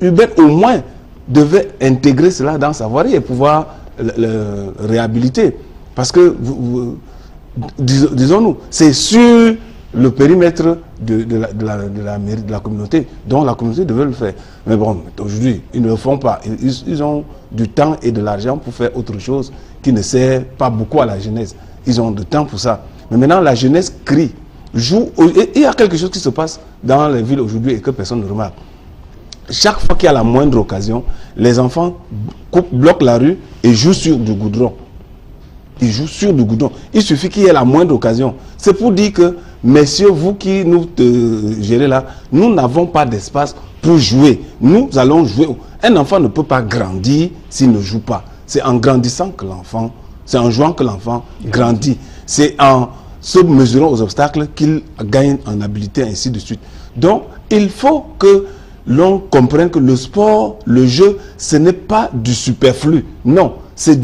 urbaine au moins devait intégrer cela dans sa voirie et pouvoir le réhabiliter. Parce que, disons-nous, c'est sur le périmètre de la mairie, de la communauté, dont la communauté devait le faire. Mais bon, aujourd'hui, ils ne le font pas. Ils ont du temps et de l'argent pour faire autre chose qui ne sert pas beaucoup à la jeunesse. Ils ont du temps pour ça. Mais maintenant, la jeunesse crie, joue. Et il y a quelque chose qui se passe dans les villes aujourd'hui et que personne ne remarque. Chaque fois qu'il y a la moindre occasion, les enfants bloquent la rue et jouent sur du goudron. Ils jouent sur du goudron. Il suffit qu'il y ait la moindre occasion. C'est pour dire que, messieurs, vous qui nous gérez là, nous n'avons pas d'espace pour jouer. Nous allons jouer. Un enfant ne peut pas grandir s'il ne joue pas. C'est en grandissant que l'enfant, c'est en jouant que l'enfant grandit. C'est en se mesurant aux obstacles qu'il gagne en habileté, ainsi de suite. Donc, il faut que l'on comprenne que le sport, le jeu, ce n'est pas du superflu. Non, c'est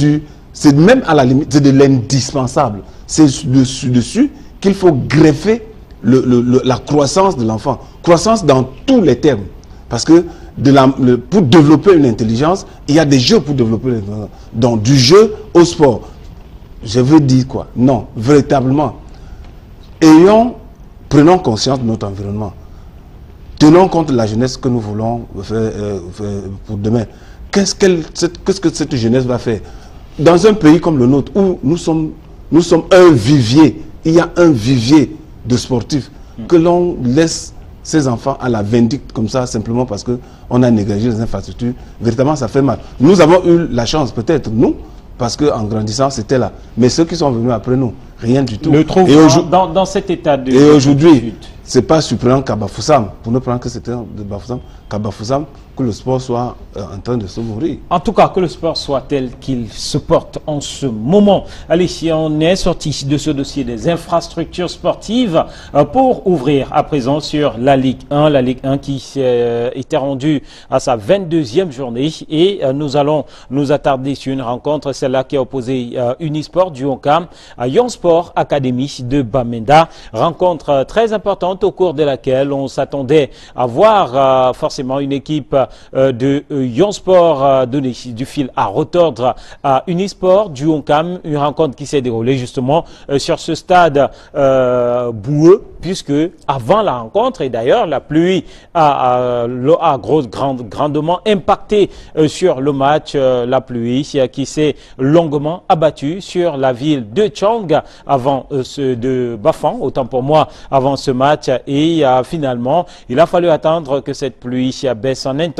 même à la limite, c'est de l'indispensable. C'est dessus qu'il faut greffer la croissance de l'enfant. Croissance dans tous les termes. Parce que pour développer une intelligence, il y a des jeux pour développer l'intelligence. Donc du jeu au sport. Je veux dire quoi? Non, véritablement. Prenons conscience de notre environnement. Tenons compte de la jeunesse que nous voulons faire pour demain. Qu'est-ce que cette jeunesse va faire? Dans un pays comme le nôtre, où nous sommes un vivier, il y a un vivier de sportifs, que l'on laisse ces enfants à la vindicte comme ça, simplement parce qu'on a négligé les infrastructures, véritablement ça fait mal. Nous avons eu la chance, peut-être nous, parce qu'en grandissant, c'était là. Mais ceux qui sont venus après nous, rien du tout. Dans cet état de... Et aujourd'hui, c'est pas surprenant qu'à Bafoussam, pour ne prendre que c'était de Bafoussam, qu'à Bafoussam, que le sport soit en train de se mourir. En tout cas, que le sport soit tel qu'il se porte en ce moment. Allez, si on est sorti de ce dossier des infrastructures sportives pour ouvrir à présent sur la Ligue 1 qui était rendue à sa 22e journée et nous allons nous attarder sur une rencontre, celle-là qui a opposé Unisport du Ouakam à Young Sport Academy de Bamenda. Rencontre très importante au cours de laquelle on s'attendait à voir forcément une équipe de Young Sport donner du fil à retordre à Unisport du Ouakam, une rencontre qui s'est déroulée justement sur ce stade boueux, puisque avant la rencontre, et d'ailleurs la pluie a grandement impacté sur le match, la pluie qui s'est longuement abattue sur la ville de Chang avant de Bafang, autant pour moi, avant ce match, et finalement il a fallu attendre que cette pluie baisse en intensité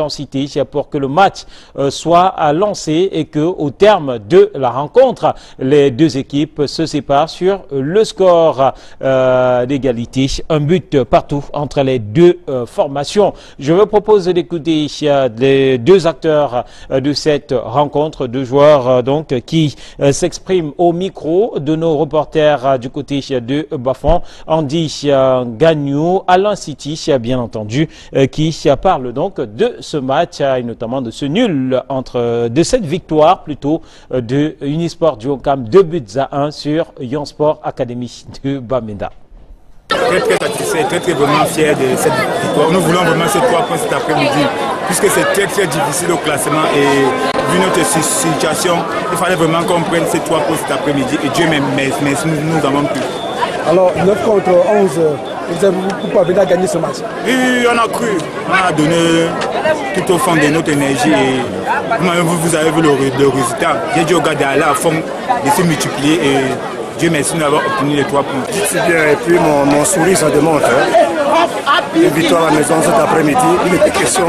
pour que le match soit lancé et que au terme de la rencontre, les deux équipes se séparent sur le score d'égalité, un but partout entre les deux formations. Je vous propose d'écouter les deux acteurs de cette rencontre, deux joueurs donc qui s'expriment au micro de nos reporters du côté de Bafang, Andy Gagnou, Alain City bien entendu, qui parle donc de ce match et notamment de ce nul de cette victoire plutôt de Unisport du Ouakam, 2-1 sur Young Sport Academy de Bamenda. Très satisfait, très vraiment fier de cette victoire. Nous voulons vraiment ces 3 points cet après-midi, puisque c'est très difficile au classement et vu notre situation, il fallait vraiment qu'on prenne ces 3 points cet après-midi et Dieu merci, nous avons pu. Alors 9 contre 11, vous avez beaucoup gagné ce match? Oui, on a cru, on a donné tout au fond de notre énergie et vous avez vu le résultat. J'ai dit aux gars d'aller à fond, de se multiplier et Dieu merci, nous avons obtenu les 3 points. C'est bien, et puis mon sourire ça démontre. une victoire à la maison cet après-midi. Il était question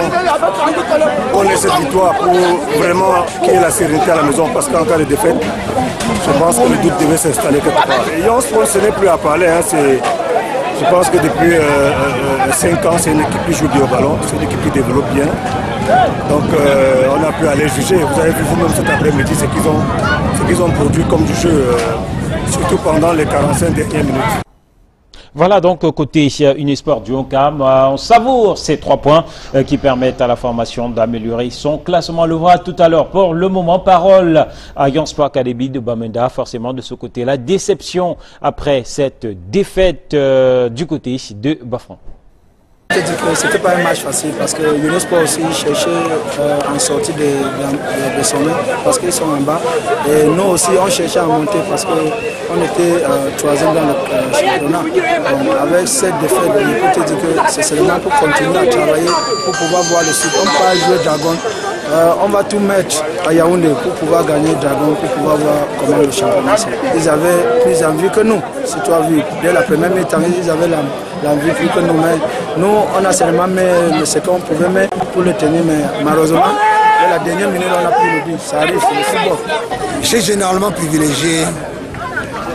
qu'on ait cette victoire pour vraiment qu'il y ait la sérénité à la maison, parce qu'en cas de défaite, je pense que le doute devait s'installer quelque part. Et Lyon Sport, ce n'est plus à parler. Hein, je pense que depuis 5 ans, c'est une équipe qui joue bien au ballon, c'est une équipe qui développe bien. Donc on a pu aller juger. Vous avez vu vous-même cet après-midi ce qu'ils ont produit comme du jeu, surtout pendant les 45 dernières minutes. Voilà donc côté Unisport du Honcam, on savoure ces 3 points qui permettent à la formation d'améliorer son classement. On le voit tout à l'heure. Pour le moment, parole à Young Sport Academy de Bamenda. Forcément de ce côté-là, déception après cette défaite du côté de Bafran. C'était pas un match facile parce que Unisport aussi cherchait en sortie de sommet parce qu'ils sont en bas. Et nous aussi on cherchait à monter parce qu'on était 3e dans le championnat. Donc, avec cette défaite, je peux te dire que c'est seulement pour continuer à travailler, pour pouvoir voir le suite. On peut jouer Dragon. On va tout mettre à Yaoundé pour pouvoir gagner Dragon, pour pouvoir voir comment le championnat c'est. Ils avaient plus envie que nous, si tu as vu. Dès la première mi-temps, ils avaient l'envie plus que nous. Mais nous, on a seulement mis ce qu'on pouvait mettre pour le tenir, mais malheureusement, dès la dernière minute, on a pris le but. Ça arrive, c'est le football. J'ai généralement privilégié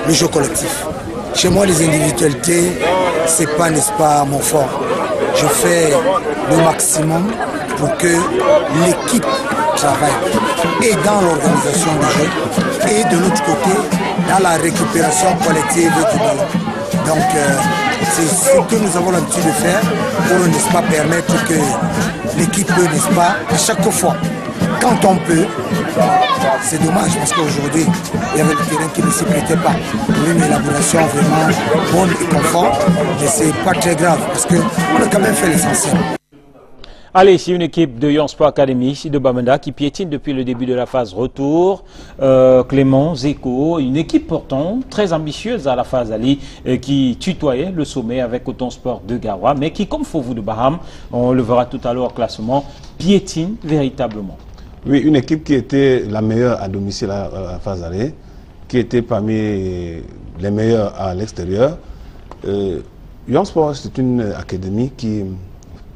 le jeu collectif. Chez moi, les individualités, c'est pas, n'est-ce pas, mon fort. Je fais le maximum pour que l'équipe travaille et dans l'organisation du jeu et de l'autre côté dans la récupération collective du ballon. Donc c'est ce que nous avons l'habitude de faire pour, n'est-ce pas, permettre que l'équipe peut, n'est-ce pas, à chaque fois, quand on peut. C'est dommage parce qu'aujourd'hui, il y avait le terrain qui ne s'y prêtait pas pour une élaboration vraiment bonne et conforme, mais c'est pas très grave parce qu'on a quand même fait l'essentiel. Allez, c'est une équipe de Young Sport Academy de Bamenda qui piétine depuis le début de la phase retour. Clément, Zeko, une équipe pourtant très ambitieuse à la phase Ali qui tutoyait le sommet avec Coton Sport de Garoua, mais qui, comme Fauveau de Baham, on le verra tout à l'heure au classement, piétine véritablement. Oui, une équipe qui était la meilleure à domicile à la phase aller, qui était parmi les meilleurs à l'extérieur. Young Sport, c'est une académie qui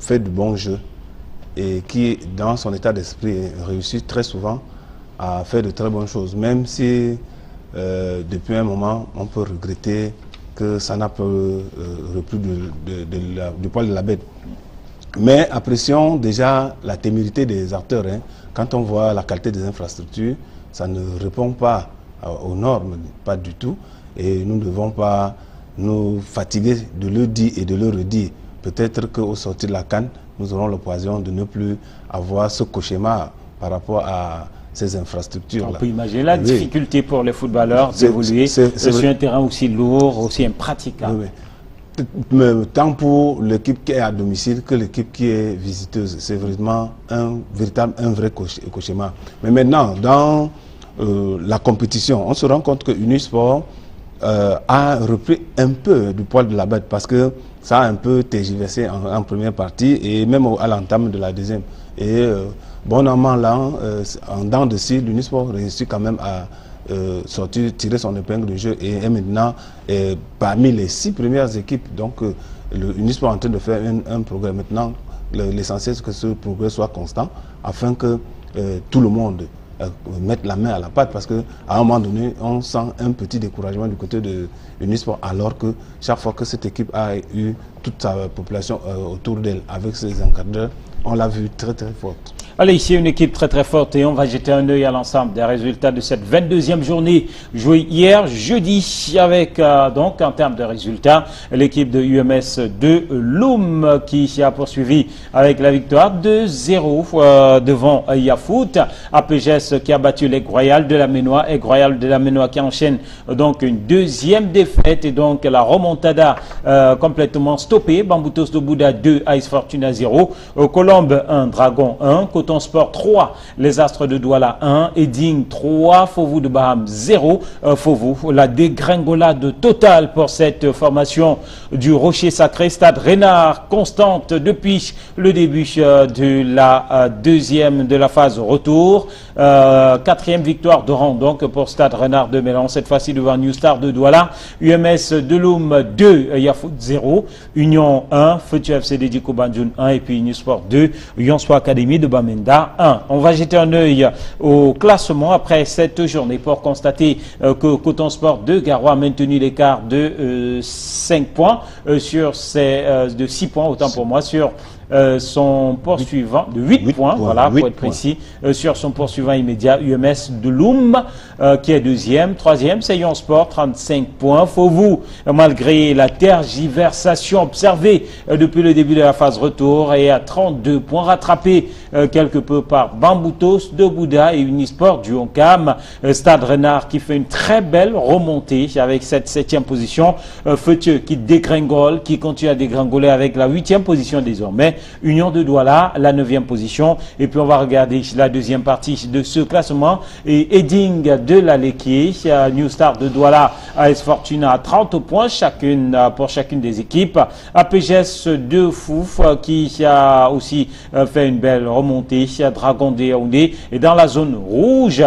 fait du bon jeu et qui, dans son état d'esprit, réussit très souvent à faire de très bonnes choses, même si depuis un moment, on peut regretter que ça n'a pas repris du poil de la bête. Mais apprécions déjà la témérité des acteurs. Hein. Quand on voit la qualité des infrastructures, ça ne répond pas aux normes, pas du tout. Et nous ne devons pas nous fatiguer de le dire et de le redire. Peut-être qu'au sortir de la CAN, nous aurons l'occasion de ne plus avoir ce cauchemar par rapport à ces infrastructures. On peut imaginer la difficulté pour les footballeurs d'évoluer sur un terrain aussi lourd, aussi impraticable. Oui. Mais tant pour l'équipe qui est à domicile que l'équipe qui est visiteuse, c'est vraiment un vrai cauchemar. Mais maintenant, dans la compétition, on se rend compte que Unisport a repris un peu du poil de la bête parce que ça a un peu tergiversé en première partie et même à l'entame de la deuxième. Et bon an, mal an, en dents de scie, l'Unisport réussit quand même à tirer son épingle de jeu et est maintenant parmi les 6 premières équipes. Donc l'Unisport est en train de faire un progrès. Maintenant, l'essentiel c'est que ce progrès soit constant afin que tout le monde mette la main à la pâte, parce qu'à un moment donné, on sent un petit découragement du côté de Unisport, alors que chaque fois que cette équipe a eu toute sa population autour d'elle avec ses encadreurs, on l'a vu très très forte. Allez, ici une équipe très très forte et on va jeter un œil à l'ensemble des résultats de cette 22e journée jouée hier jeudi avec donc en termes de résultats l'équipe de UMS de Loum qui a poursuivi avec la victoire 2-0 devant Yafoot. APGS qui a battu l'Aigle Royal de la Ménois, Aigle Royal de la Ménois qui enchaîne donc une deuxième défaite et donc la remontada complètement stoppée. Bamboutos de Bouddha 2, Ice Fortuna 0, Colombe 1, Dragon 1, Coton Sport 3, les Astres de Douala 1, Eding 3, Fovu de Baham 0. Fovu, la dégringolade totale pour cette formation du Rocher Sacré. Stade Renard constante depuis le début de la deuxième de la phase retour. Quatrième victoire de rang donc pour Stade Renard de Mélan, cette fois-ci devant New Star de Douala. UMS de Loum 2, Yafoot 0, Union 1, Futu FC de Djiko Banjoun 1 et puis New Sport 2, Yonspo Academy de Bamenda 1. On va jeter un œil au classement après cette journée pour constater que Coton Sport de Garoua a maintenu l'écart de 5 points sur de 6 points, autant pour moi, sur son poursuivant de 8 points, voilà, pour être précis, sur son poursuivant immédiat, UMS de Loum, qui est deuxième. Troisième, c'est Yon Sport, 35 points. Fovu, malgré la tergiversation observée depuis le début de la phase retour, est à 32 points, rattrapé quelque peu par Bamboutos de Bouddha et Unisport du Honkam. Stade Renard qui fait une très belle remontée avec cette 7e position. Feutieux qui dégringole, qui continue à dégringoler avec la 8e position désormais. Union de Douala, la 9e position. Et puis on va regarder la deuxième partie de ce classement. Et Eding de la Lequier, New Star de Douala, AS Fortuna à 30 points chacune pour chacune des équipes. APGS de Fouf qui a aussi fait une belle remontée. Dragon de Yaoundé. Et dans la zone rouge,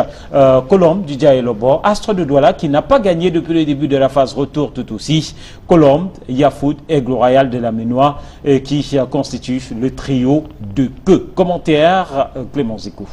Colombe du Djaïlobo, Astre de Douala qui n'a pas gagné depuis le début de la phase retour tout aussi. Colombe, Yafoot, Aigle Royal de la Ménois qui constitue le trio de queue. Commentaire, Clément Zikou.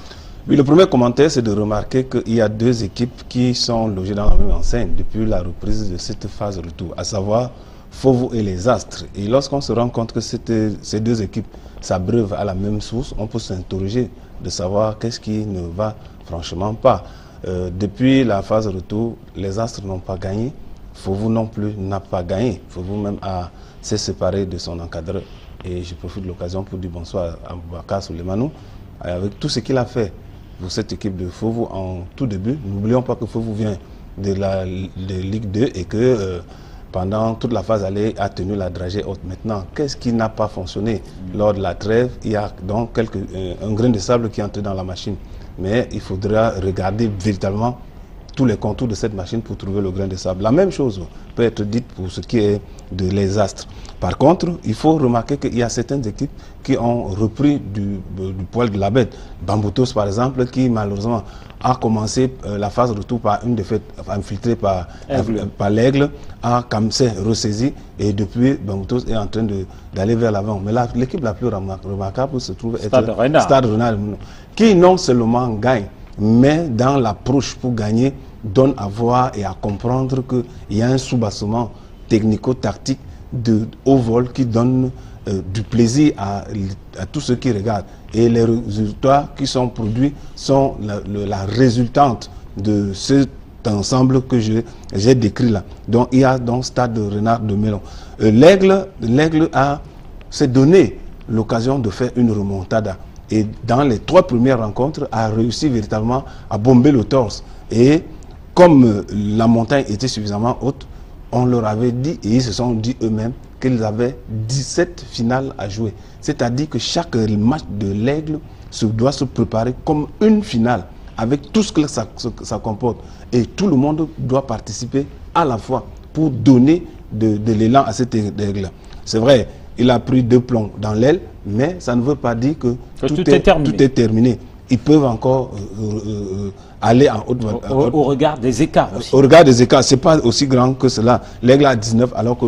Oui, le premier commentaire, c'est de remarquer qu'il y a deux équipes qui sont logées dans la même enceinte depuis la reprise de cette phase retour, à savoir Fovu et les Astres. Et lorsqu'on se rend compte que ces deux équipes s'abreuvent à la même source, on peut s'interroger de savoir qu'est-ce qui ne va franchement pas. Depuis la phase retour, les Astres n'ont pas gagné, Fovu non plus n'a pas gagné. Fovu même s'est séparé de son encadreur. Et je profite de l'occasion pour dire bonsoir à Boubacar Soulemanou, avec tout ce qu'il a fait pour cette équipe de Fovu en tout début. N'oublions pas que Fovu vient de la Ligue 2 et que pendant toute la phase allée a tenu la dragée haute. Maintenant, qu'est-ce qui n'a pas fonctionné lors de la trêve? Il y a donc un grain de sable qui entre dans la machine. Mais il faudra regarder véritablement tous les contours de cette machine pour trouver le grain de sable. La même chose peut être dite pour ce qui est de les Astres. Par contre, il faut remarquer qu'il y a certaines équipes qui ont repris du poil de la bête. Bamboutos, par exemple, qui malheureusement a commencé la phase retour par une défaite infiltrée par l'Aigle, a Kamsé ressaisi et depuis Bamboutos est en train d'aller vers l'avant. Mais l'équipe la plus remarquable se trouve être Stade Renard, qui non seulement gagne, mais dans l'approche pour gagner, donne à voir et à comprendre qu'il y a un soubassement technico-tactique de haut vol qui donne du plaisir à tous ceux qui regardent. Et les résultats qui sont produits sont la résultante de cet ensemble que j'ai décrit là. Donc il y a donc Stade Renard de Mélan. L'Aigle s'est donné l'occasion de faire une remontada. Et dans les 3 premières rencontres, a réussi véritablement à bomber le torse. Et comme la montagne était suffisamment haute, on leur avait dit, et ils se sont dit eux-mêmes, qu'ils avaient 17 finales à jouer. C'est-à-dire que chaque match de l'Aigle doit se préparer comme une finale, avec tout ce que ça comporte. Et tout le monde doit participer à la fois pour donner de l'élan à cet Aigle. C'est vrai, il a pris 2 plombs dans l'aile, mais ça ne veut pas dire que tout est terminé. Ils peuvent encore aller en haute au regard des écarts aussi. Au regard des écarts, ce n'est pas aussi grand que cela. L'Aigle a 19 alors que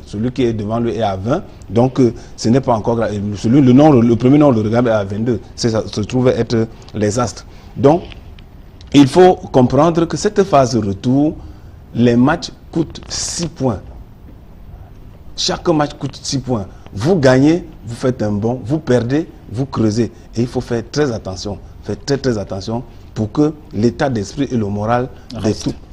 celui qui est devant lui est à 20. Donc ce n'est pas encore... Le premier nom, le regard est à 22. Ça se trouve être les Astres. Donc il faut comprendre que cette phase de retour, les matchs coûtent 6 points. Chaque match coûte 6 points. Vous gagnez, vous faites un bond, vous perdez, vous creusez. Et il faut faire très attention. Faites très attention pour que l'état d'esprit et le moral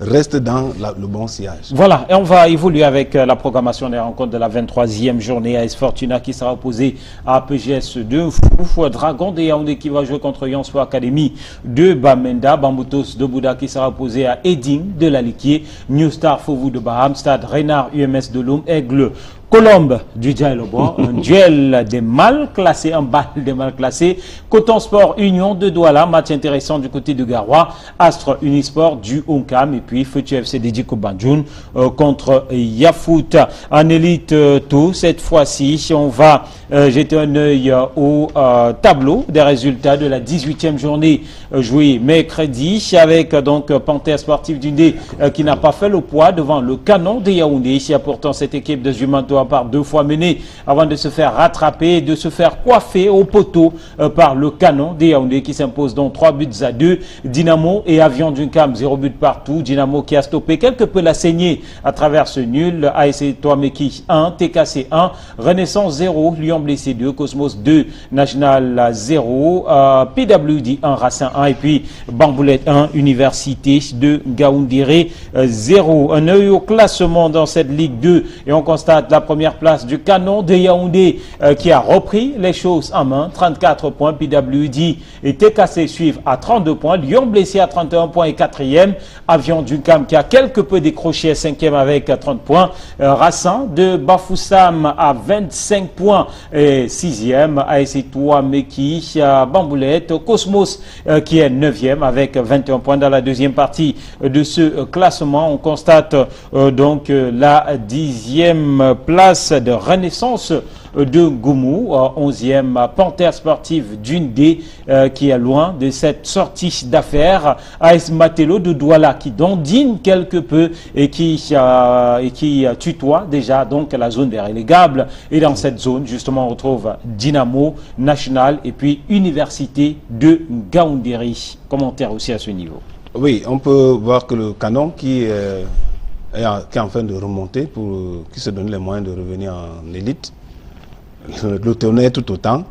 restent dans le bon sillage. Voilà, et on va évoluer avec la programmation des rencontres de la 23e journée. AS Fortuna qui sera opposé à PGS de Fouf, Dragon de Yaoundé qui va jouer contre Yonspo Academy de Bamenda, Bamboutos de Bouddha qui sera opposé à Eding de la Liquier, New Star Fovu de Baham, Stade Renard UMS de Loum, Aigle Colombe du Dialobo, un duel des mal classés, un bal des mal classés. Coton Sport Union de Douala, match intéressant du côté de Garoua. Astre Unisport du Onkam et puis Futu FC Dediko Banjoun contre Yafoot. En élite tout, cette fois-ci, on va jeter un œil au tableau des résultats de la 18e journée jouée mercredi avec donc Panthère Sportive d'Undé qui n'a pas fait le poids devant le Canon de Yaoundé. Ici, pourtant cette équipe de Jumanto a par 2 fois menée avant de se faire rattraper et de se faire coiffer au poteau par le Canon de Yaoundé qui s'impose donc 3-2. Dynamo et Avion d'Unkam 0 but partout. Dynamo qui a stoppé quelque peu la saignée à travers ce nul. ASC Toameki 1, TKC 1, Renaissance 0, Lyon Blessé 2, Cosmos 2, National 0, PWD 1, Racing 1 et puis Bamboulette 1, Université de Gaoundéré 0. Un œil au classement dans cette Ligue 2 et on constate la première place du Canon de Yaoundé qui a repris les choses en main, 34 points, PWD et TKC suivent à 32 points, Lyon Blessé à 31 points et 4e, Avion d'Unkam qui a quelque peu décroché 5e avec 30 points, Racing de Bafoussam à 25 points et 6e, ASC Toameki, Bamboulette, Cosmos qui est 9e avec 21 points dans la deuxième partie de ce classement. On constate donc la 10e place de Renaissance de Goumou, 11e Panthère Sportive d'Undé qui est loin de cette sortie d'affaires. AS Matelo de Douala qui dandine quelque peu et qui tutoie déjà donc la zone des relégables. Et dans cette zone justement on retrouve Dynamo, National et puis Université de Gaoundéry. Commentaire aussi à ce niveau. Oui, on peut voir que le Canon qui est en train de remonter, qui se donne les moyens de revenir en élite, le tournait tout autant.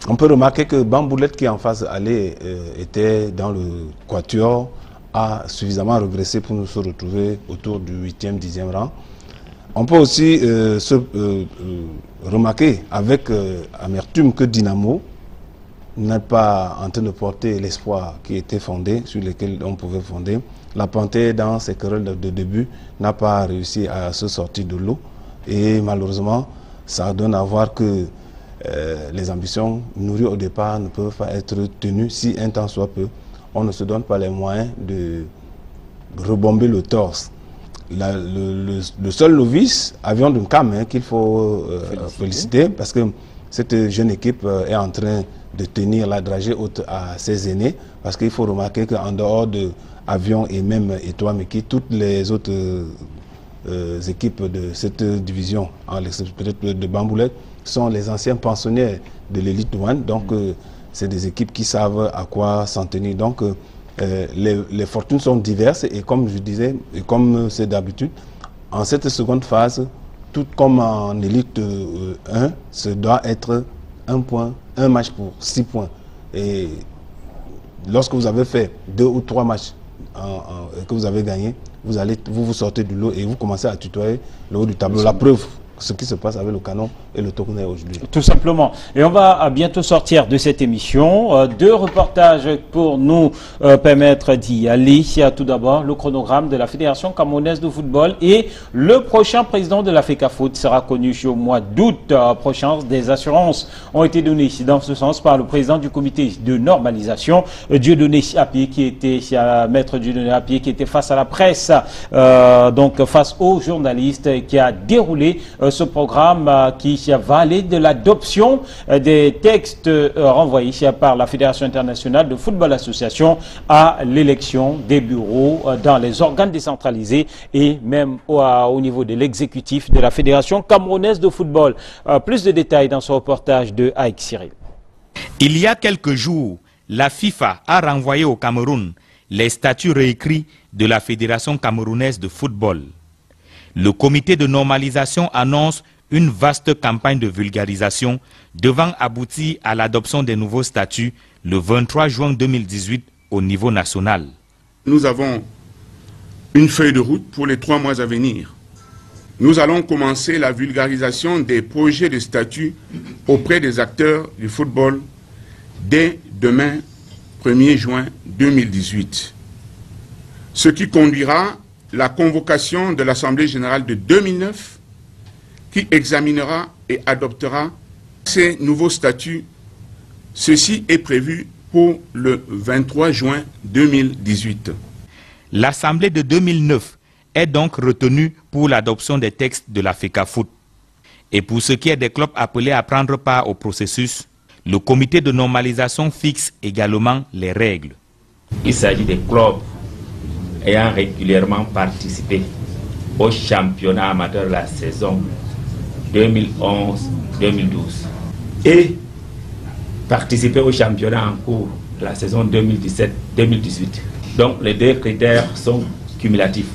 On peut remarquer que Bamboulette qui en phase allée était dans le quatuor, a suffisamment régressé pour nous se retrouver autour du 8e, 10e rang. On peut aussi remarquer avec amertume que Dynamo n'est pas en train de porter l'espoir qui était fondé, sur lequel on pouvait fonder. La Panthère, dans ses querelles de début, n'a pas réussi à se sortir de l'eau. Et malheureusement, ça donne à voir que les ambitions nourries au départ ne peuvent pas être tenues si un temps soit peu. On ne se donne pas les moyens de rebomber le torse. Le seul novice, Avion d'Unkam, qu'il faut féliciter parce que cette jeune équipe est en train de tenir la dragée haute à ses aînés, parce qu'il faut remarquer qu'en dehors de Avion et même Toameki, toutes les autres équipes de cette division, peut-être de Bamboulette, sont les anciens pensionnaires de l'élite One, donc c'est des équipes qui savent à quoi s'en tenir. Donc les fortunes sont diverses et comme je disais, et comme c'est d'habitude, en cette seconde phase, tout comme en élite 1, ce doit être un match pour 6 points. Et lorsque vous avez fait 2 ou 3 matchs que vous avez gagné, vous sortez du lot et vous commencez à tutoyer le haut du tableau. La preuve, ce qui se passe avec le Canon et le Tournai aujourd'hui. Tout simplement. Et on va bientôt sortir de cette émission. 2 reportages pour nous permettre d'y aller. Il y a tout d'abord le chronogramme de la Fédération camerounaise de football et le prochain président de la FECAFOOT sera connu au mois d'août prochain. Des assurances ont été données dans ce sens par le président du comité de normalisation, Dieudonné Apié, qui était maître Dieudonné Apié, qui était face à la presse, donc face aux journalistes, qui a déroulé ce programme qui va aller de l'adoption des textes renvoyés par la Fédération internationale de football association à l'élection des bureaux dans les organes décentralisés et même au niveau de l'exécutif de la Fédération camerounaise de football. Plus de détails dans ce reportage de Aïk Cyril. Il y a quelques jours, la FIFA a renvoyé au Cameroun les statuts réécrits de la Fédération camerounaise de football. Le comité de normalisation annonce une vaste campagne de vulgarisation devant aboutir à l'adoption des nouveaux statuts le 23 juin 2018 au niveau national. Nous avons une feuille de route pour les 3 mois à venir. Nous allons commencer la vulgarisation des projets de statut auprès des acteurs du football dès demain 1er juin 2018. Ce qui conduira la convocation de l'Assemblée générale de 2009 qui examinera et adoptera ces nouveaux statuts. Ceci est prévu pour le 23 juin 2018. L'Assemblée de 2009 est donc retenue pour l'adoption des textes de la FECAFOOT. Et pour ce qui est des clubs appelés à prendre part au processus, le comité de normalisation fixe également les règles. Il s'agit des clubs ayant régulièrement participé au championnat amateur de la saison 2011-2012 et participer au championnat en cours de la saison 2017-2018. Donc les deux critères sont cumulatifs.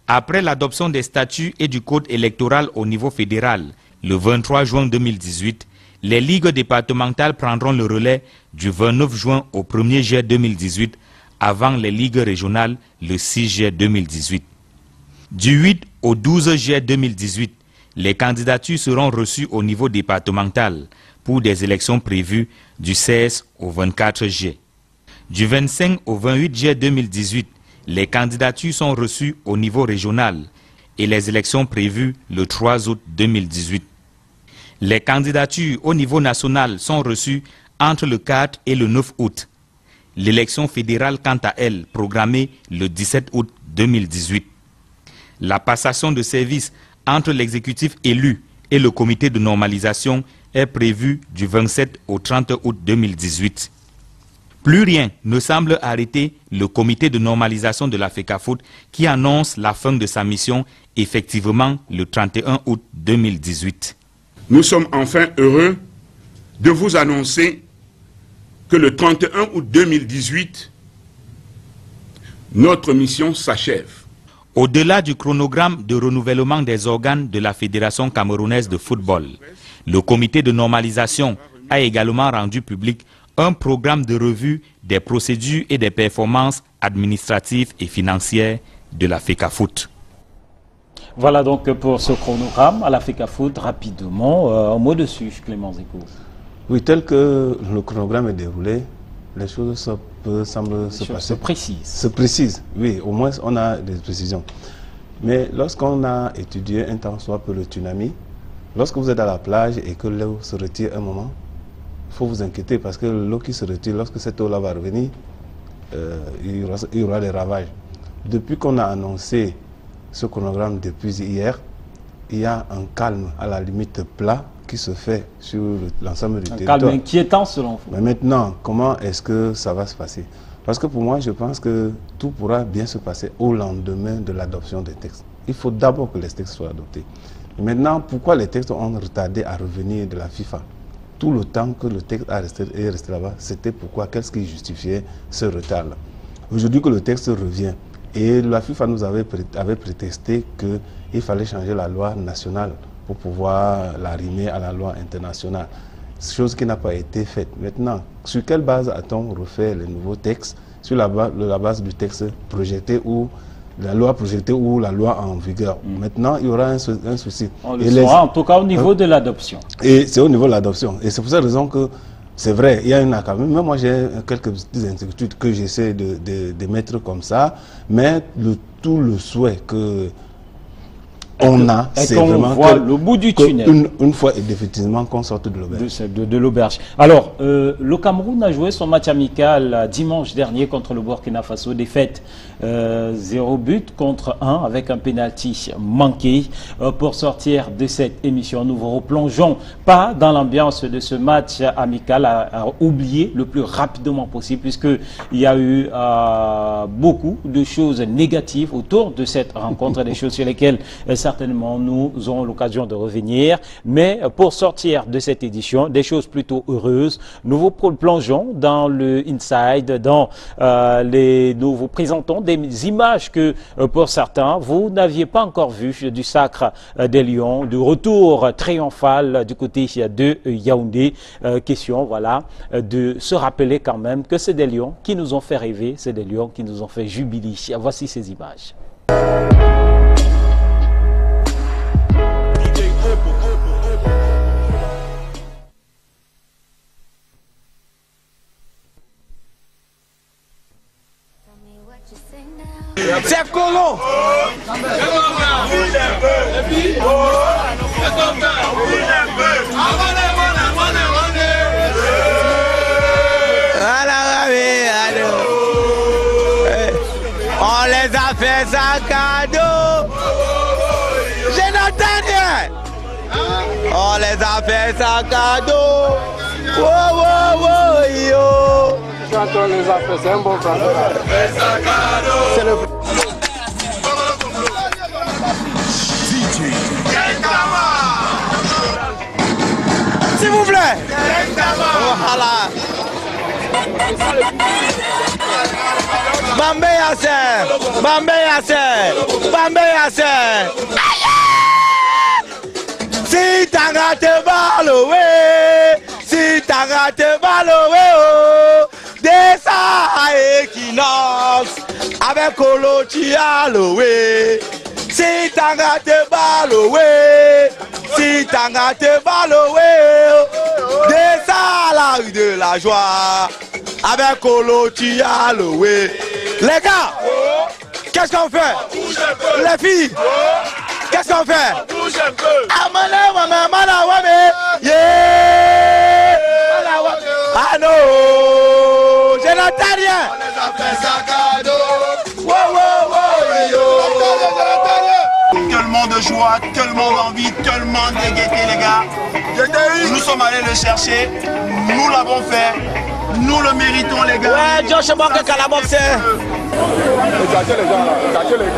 Après l'adoption des statuts et du code électoral au niveau fédéral, le 23 juin 2018, les ligues départementales prendront le relais du 29 juin au 1er juillet 2018 avant les ligues régionales le 6 juillet 2018. Du 8 au 12 juillet 2018, les candidatures seront reçues au niveau départemental pour des élections prévues du 16 au 24 juillet. Du 25 au 28 juillet 2018, les candidatures sont reçues au niveau régional et les élections prévues le 3 août 2018. Les candidatures au niveau national sont reçues entre le 4 et le 9 août. L'élection fédérale, quant à elle, programmée le 17 août 2018. La passation de service entre l'exécutif élu et le comité de normalisation est prévue du 27 au 30 août 2018. Plus rien ne semble arrêter le comité de normalisation de la FECAFOOT qui annonce la fin de sa mission effectivement le 31 août 2018. Nous sommes enfin heureux de vous annoncer que le 31 août 2018, notre mission s'achève. Au-delà du chronogramme de renouvellement des organes de la Fédération camerounaise de football, le comité de normalisation a également rendu public un programme de revue des procédures et des performances administratives et financières de la FECAFOOT. Voilà donc pour ce chronogramme à la FECAFOOT. Rapidement, un mot dessus, Clément Zeko. Oui, tel que le chronogramme est déroulé, les choses semblent se passer. Se précisent, oui, au moins on a des précisions. Mais lorsqu'on a étudié un temps soit peu le tsunami, lorsque vous êtes à la plage et que l'eau se retire un moment, il faut vous inquiéter parce que l'eau qui se retire, lorsque cette eau-là va revenir, il y aura des ravages. Depuis qu'on a annoncé ce chronogramme depuis hier, il y a un calme à la limite plat qui se fait sur l'ensemble du territoire. Un calme inquiétant selon vous. Mais maintenant, comment est-ce que ça va se passer? Parce que pour moi, je pense que tout pourra bien se passer au lendemain de l'adoption des textes. Il faut d'abord que les textes soient adoptés. Et maintenant, pourquoi les textes ont retardé à revenir de la FIFA? Tout le temps que le texte est resté là-bas, c'était pourquoi? Qu'est-ce qui justifiait ce retard-là? Aujourd'hui que le texte revient, et la FIFA nous avait prétexté qu'il fallait changer la loi nationale pour pouvoir l'arrimer à la loi internationale. Chose qui n'a pas été faite. Maintenant, sur quelle base a-t-on refait les nouveaux textes? Sur la base du texte projeté ou la loi projetée ou la loi en vigueur. Maintenant, il y aura un souci. On le saura en tout cas au niveau de l'adoption. Et c'est au niveau de l'adoption. Et c'est pour cette raison que c'est vrai, il y a une accablement. Même moi, j'ai quelques petites inquiétudes que j'essaie de mettre comme ça. Mais tout le souhait que on a, c'est vraiment voit le bout du tunnel. Une fois et définitivement qu'on sorte de l'auberge. De l'auberge. Alors, le Cameroun a joué son match amical dimanche dernier contre le Burkina Faso. Défaite 0 but contre 1 avec un pénalty manqué. Pour sortir de cette émission, nous vous replongeons pas dans l'ambiance de ce match amical à oublier le plus rapidement possible puisqu'il y a eu beaucoup de choses négatives autour de cette rencontre, des choses sur lesquelles certainement nous aurons l'occasion de revenir. Mais pour sortir de cette édition, des choses plutôt heureuses, nous vous plongeons dans le inside, nous vous présentons des images que pour certains, vous n'aviez pas encore vues du Sacre des Lions, du retour triomphal du côté de Yaoundé. Question, voilà, de se rappeler quand même que c'est des Lions qui nous ont fait rêver, c'est des Lions qui nous ont fait jubiler. Voici ces images. C'est Colomb. ça cadeau. Je n'entends rien. On les a fait ça cadeau. Oh, oh, oh, yo. Quand on les a fait, c'est un bon français. C'est le... S'il vous plaît. Voilà. Bambé Yasser. Bambé Yasser. Bambé Yasser. Si t'as raté Baloé, si t'as raté Baloé, oh, descends à Equinox avec Colo Chialoé. Si t'as raté Baloé, si t'as raté Baloé, descends à la rue de la joie avec Colo Chialoé. Les gars, qu'est-ce qu'on fait? Les filles, qu'est-ce qu'on fait? Ah non, je n'entends rien. Tellement de joie, tellement d'envie, tellement de gaieté, les gars. Nous sommes allés le chercher, nous l'avons fait, nous le méritons, les gars. Ouais, Josh Banque Calabox. Cachez les gens là, cachez-les.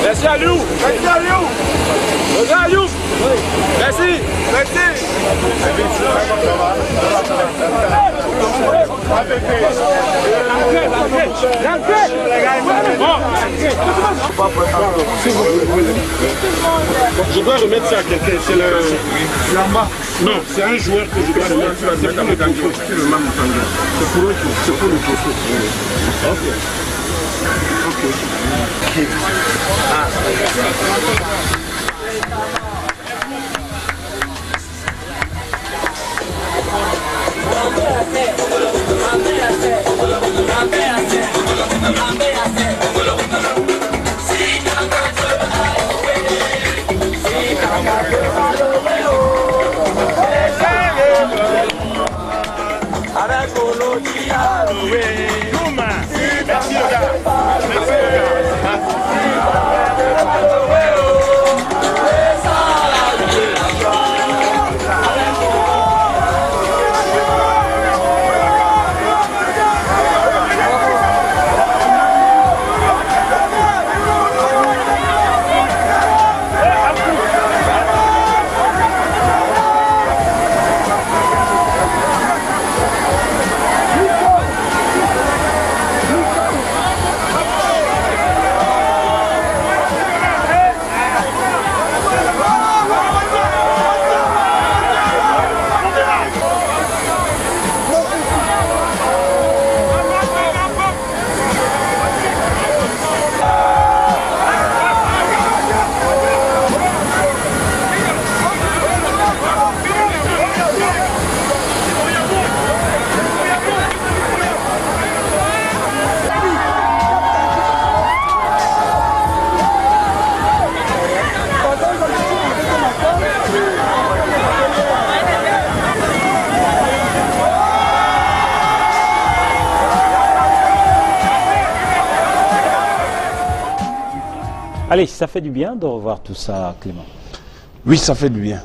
Merci à Liu. Merci à Liu. Merci. Merci. Je dois remettre ça à quelqu'un. C'est le... Non, c'est un joueur que je dois remettre. C'est pour le trophée. C'est pour le trophée. Ok. Merci le gars. Allez, ça fait du bien de revoir tout ça, Clément. Oui, ça fait du bien.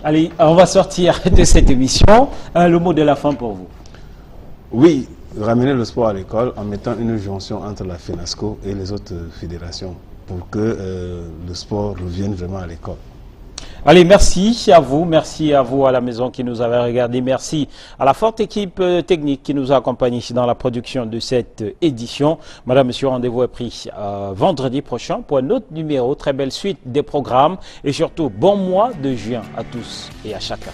Allez, on va sortir de cette émission. Le mot de la fin pour vous. Oui, ramener le sport à l'école en mettant une jonction entre la FENASCO et les autres fédérations pour que le sport revienne vraiment à l'école. Allez, merci à vous à la maison qui nous avez regardé, merci à la forte équipe technique qui nous a accompagnés dans la production de cette édition. Madame, monsieur, rendez-vous est pris vendredi prochain pour un autre numéro, très belle suite des programmes et surtout bon mois de juin à tous et à chacun.